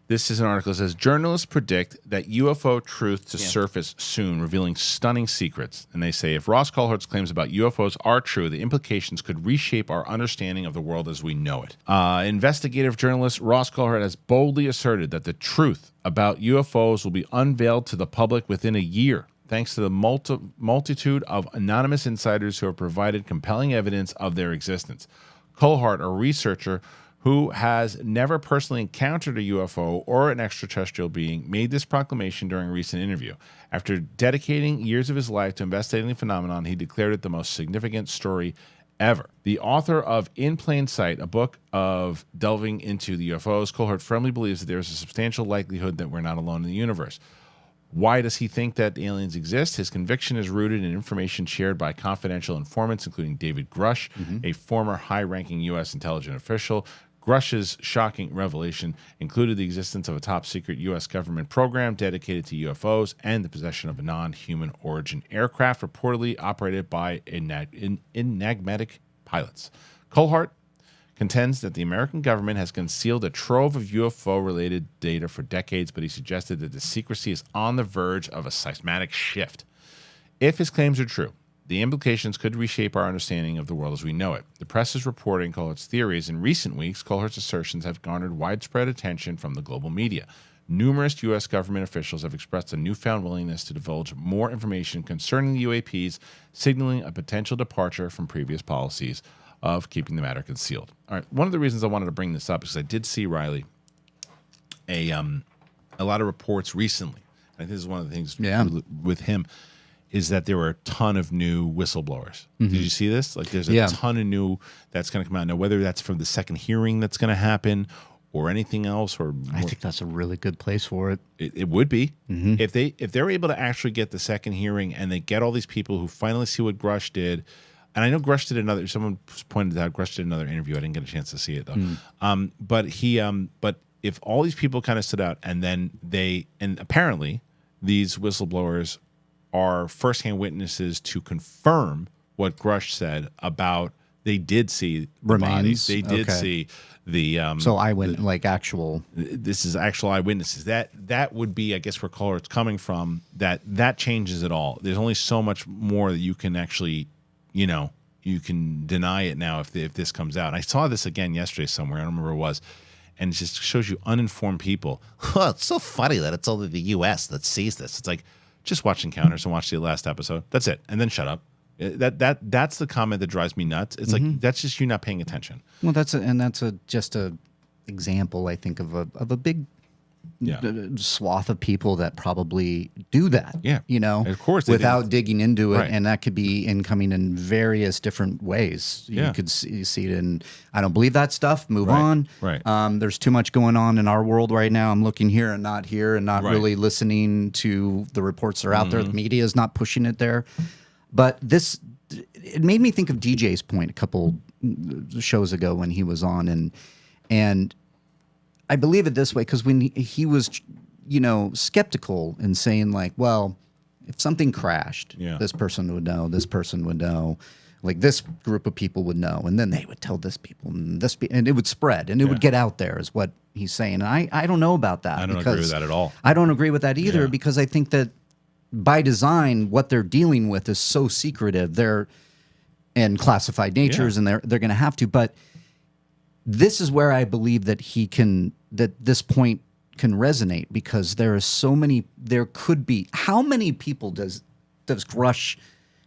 this is an article that says, journalists predict that UFO truth to surface soon, revealing stunning secrets. And they say, if Ross Coulthart's claims about UFOs are true, the implications could reshape our understanding of the world as we know it. Investigative journalist Ross Coulthart has boldly asserted that the truth about UFOs will be unveiled to the public within a year, thanks to the multitude of anonymous insiders who have provided compelling evidence of their existence. Coulthart, a researcher who has never personally encountered a UFO or an extraterrestrial being, made this proclamation during a recent interview. After dedicating years of his life to investigating the phenomenon, he declared it the most significant story ever. The author of In Plain Sight, a book of delving into the UFOs, Coulthart firmly believes that there is a substantial likelihood that we're not alone in the universe. Why does he think that aliens exist? His conviction is rooted in information shared by confidential informants, including David Grush, a former high-ranking U.S. intelligence official. Grush's shocking revelation included the existence of a top-secret U.S. government program dedicated to UFOs and the possession of a non-human origin aircraft reportedly operated by enigmatic pilots. Coulthart contends that the American government has concealed a trove of UFO-related data for decades, but he suggested that the secrecy is on the verge of a seismic shift. If his claims are true, the implications could reshape our understanding of the world as we know it. The press is reporting Coulthart's theories. In recent weeks, Coulthart's assertions have garnered widespread attention from the global media. Numerous U.S. government officials have expressed a newfound willingness to divulge more information concerning the UAPs, signaling a potential departure from previous policies of keeping the matter concealed. All right, one of the reasons I wanted to bring this up is I did see, Reilly, a lot of reports recently. I think this is one of the things with him, is that there were a ton of new whistleblowers. Did you see this? Like, there's a ton of new that's going to come out. Now, whether that's from the second hearing that's going to happen or anything else, or I think that's a really good place for it. It would be. If they're able to actually get the second hearing and they get all these people who finally see what Grush did, and I know Grush did another, someone pointed out Grush did another interview. I didn't get a chance to see it, though. But if all these people kind of stood out and then and apparently these whistleblowers are firsthand witnesses to confirm what Grush said about they did see the bodies. They did see the actual. This is actual eyewitnesses. That would be, I guess, where Coulthart's coming from. That changes it all. There's only so much more that you can actually, you can deny it now if this comes out. I saw this again yesterday somewhere. I don't remember where it was. And it just shows you uninformed people. Oh, it's so funny that it's only the U.S. that sees this. It's like, just watch Encounters and watch the last episode. That's it, and then shut up. That's the comment that drives me nuts. It's like, that's just you not paying attention. Well, that's just a example, I think, of a big swath of people that probably do that. Yeah, of course, without digging into it, Right. and that could be incoming in various different ways. You could see it in. I don't believe that stuff. Move on. Right. There's too much going on in our world right now. I'm looking here and not really listening to the reports that are out there. The media is not pushing it there. But it made me think of DJ's point a couple shows ago when he was on, and I believe it this way because when he was, skeptical and saying like, well, if something crashed, this person would know, this person would know, like this group of people would know, and then they would tell this people, and it would spread, and it would get out there, is what he's saying. And I don't know about that. I don't agree with that at all. I don't agree with that either because I think that by design, what they're dealing with is so secretive. And classified natures, and they're going to have to. But this is where I believe that this point can resonate because there are so many. There could be how many people does Grush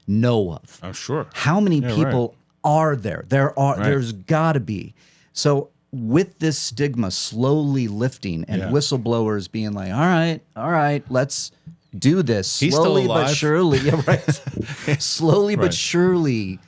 know of? I'm sure. How many people are there? There's got to be. So with this stigma slowly lifting and whistleblowers being like, all right, let's do this. He's slowly still alive. but surely. Yeah, right. Slowly but surely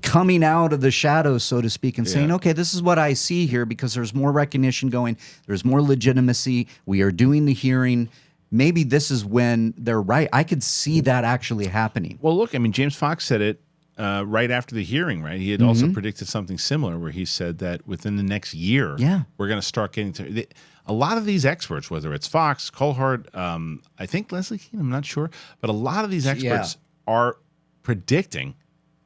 coming out of the shadows, so to speak, and saying, okay, this is what I see here because there's more recognition going. There's more legitimacy. We are doing the hearing. Maybe this is when they're right. I could see that actually happening. Well, look, I mean, James Fox said it right after the hearing, right? He had also predicted something similar where he said that within the next year, we're going to start getting to a lot of these experts, whether it's Fox, Coulthart, I think Leslie Keane, I'm not sure, but a lot of these experts are predicting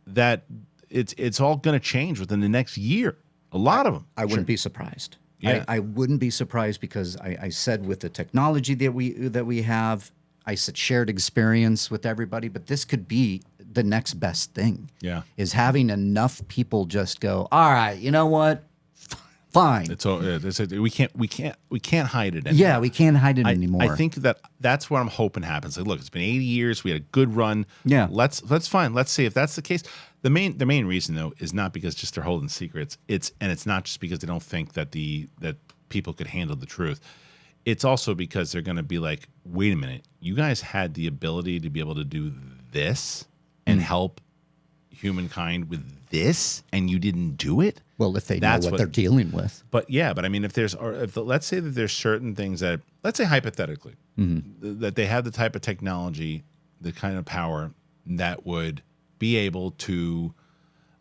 that it's all going to change within the next year. A lot of them. I wouldn't be surprised. Yeah. I wouldn't be surprised because I said with the technology that we have, I said shared experience with everybody, but this could be the next best thing. Yeah. Is having enough people just go, all right, you know what? Fine. We can't hide it anymore. Yeah, we can't hide it anymore. I think that's what I'm hoping happens. Like, look, it's been 80 years. We had a good run. Yeah. Let's fine. Let's see if that's the case. The main reason though is not because just they're holding secrets. It's not just because they don't think that that people could handle the truth. It's also because they're going to be like, wait a minute, you guys had the ability to be able to do this and help humankind with this, and you didn't do it. Well, if they know what they're dealing with. But I mean, let's say that there's certain things that, let's say hypothetically, that they have the type of technology, the kind of power that would be able to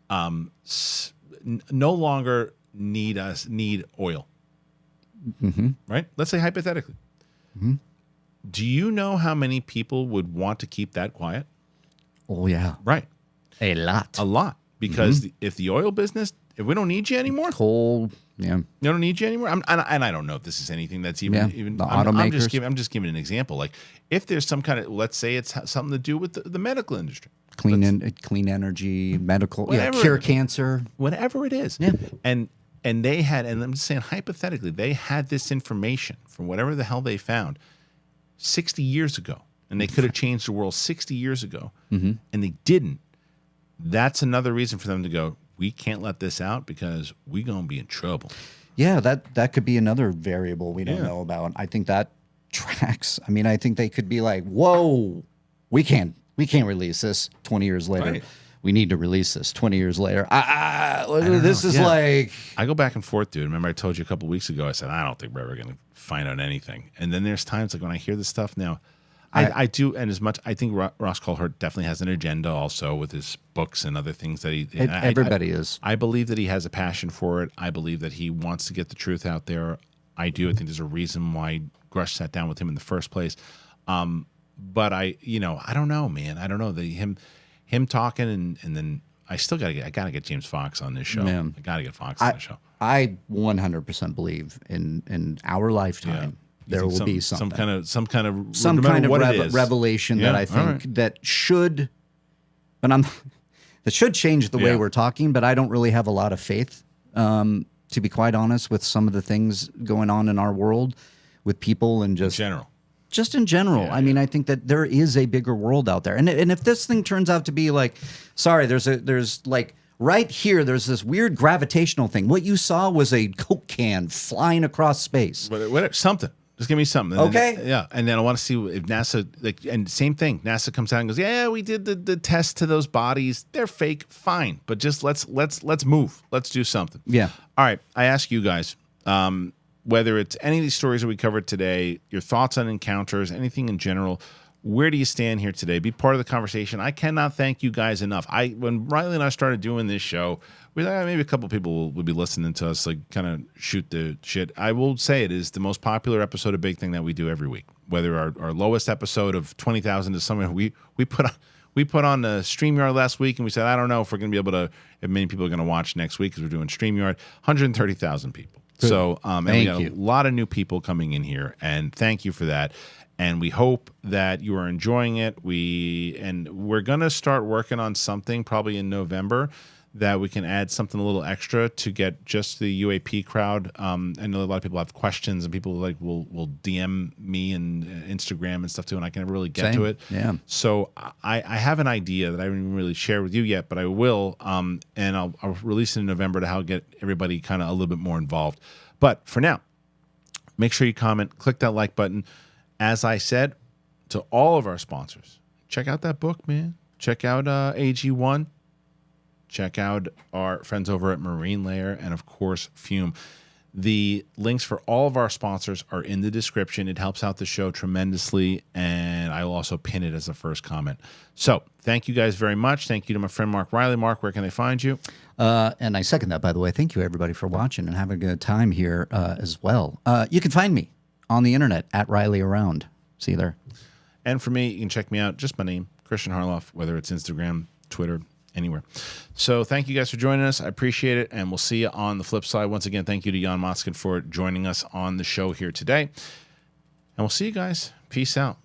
no longer need oil. Right? Let's say hypothetically. Do you know how many people would want to keep that quiet? Oh, yeah. Right. A lot. A lot. Because if the oil business, if we don't need you anymore, yeah. you don't need you anymore. And I don't know if this is anything that's even the I'm automakers. I'm just giving an example. Like if there's some kind of, let's say it's something to do with the medical industry, Clean energy, medical, Whatever. cure cancer. whatever it is. Yeah. And they had, and I'm just saying hypothetically, they had this information from whatever the hell they found 60 years ago, and they could have changed the world 60 years ago, and they didn't. That's another reason for them to go, we can't let this out because we're going to be in trouble. Yeah, that could be another variable we don't know about. I think that tracks. I mean, I think they could be like, whoa, we can't release this 20 years later. Right. We need to release this 20 years later. This is like... I go back and forth, dude. Remember I told you a couple weeks ago, I said, I don't think we're ever going to find out anything. And then there's times like when I hear this stuff now, I do, and as much, I think Ross Coulthart definitely has an agenda also with his books and other things that he... Everybody is. I believe that he has a passion for it. I believe that he wants to get the truth out there. I do. I think there's a reason why Grush sat down with him in the first place. But I don't know, man. I don't know. Him talking and then I gotta get James Fox on this show. Man. I gotta get Fox on the show. I 100% believe in our lifetime there will be some kind of revelation that I think that should change the way we're talking. But I don't really have a lot of faith, to be quite honest, with some of the things going on in our world with people and just in general. I mean, I think that there is a bigger world out there. And if this thing turns out to be like, sorry, there's like right here, there's this weird gravitational thing. What you saw was a Coke can flying across space. Whatever, something. Just give me something. And okay. Then, and then I want to see if NASA, and same thing. NASA comes out and goes, yeah, we did the test to those bodies. They're fake. Fine. But just let's move. Let's do something. Yeah. All right. I ask you guys, whether it's any of these stories that we covered today, your thoughts on encounters, anything in general, where do you stand here today? Be part of the conversation. I cannot thank you guys enough. When Reilly and I started doing this show, we thought maybe a couple people would be listening to us, like kind of shoot the shit. I will say it is the most popular episode of Big Thing that we do every week. Whether our lowest episode of 20,000 is somewhere we put on the StreamYard last week, and we said, I don't know if we're going to be able to, if many people are going to watch next week because we're doing StreamYard. 130,000 people. Good. So and we got a lot of new people coming in here, and thank you for that. And we hope that you are enjoying it. We're going to start working on something probably in November that we can add something a little extra to get just the UAP crowd. I know a lot of people have questions, and people like will DM me and Instagram and stuff too, and I can never really get to it. Yeah. So I have an idea that I haven't even really shared with you yet, but I will, and I'll release it in November to how get everybody kind of a little bit more involved. But for now, make sure you comment, click that like button. As I said to all of our sponsors, check out that book, man. Check out AG1. Check out our friends over at Marine Layer and, of course, Fume. The links for all of our sponsors are in the description. It helps out the show tremendously, and I will also pin it as a first comment. So thank you guys very much. Thank you to my friend Mark Reilly. Mark, where can they find you? And I second that, by the way. Thank you, everybody, for watching and having a good time here as well. You can find me on the internet at Reilly Around. See you there. And for me, you can check me out. Just my name, Kristian Harloff, whether it's Instagram, Twitter, anywhere. So thank you guys for joining us. I appreciate it, and we'll see you on the flip side. Once again, thank you to Yon Motskin for joining us on the show here today. And we'll see you guys. Peace out.